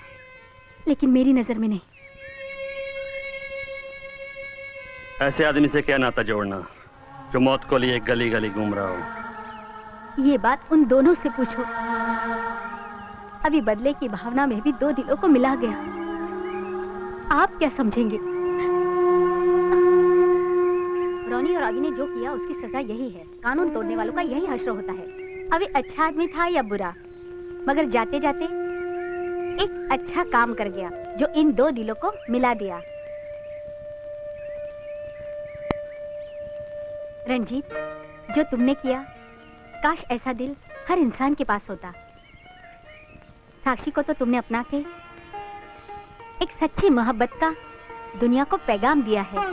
लेकिन मेरी नजर में नहीं। ऐसे आदमी से क्या नाता जोड़ना जो मौत को लिए गली गली घूम रहा हो। ये बात उन दोनों से पूछो। अभी बदले की भावना में भी दो दिलों को मिला गया। आप क्या समझेंगे? रोनी और अभी ने जो किया उसकी सजा यही है। कानून तोड़ने वालों का यही हश्र होता है। अभी अच्छा आदमी था या बुरा, मगर जाते जाते एक अच्छा काम कर गया जो इन दो दिलों को मिला दिया। रंजीत, जो तुमने किया, काश ऐसा दिल हर इंसान के पास होता। साक्षी को तो तुमने अपना के एक सच्ची मोहब्बत का दुनिया को पैगाम दिया है।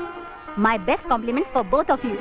My best compliments for both of you.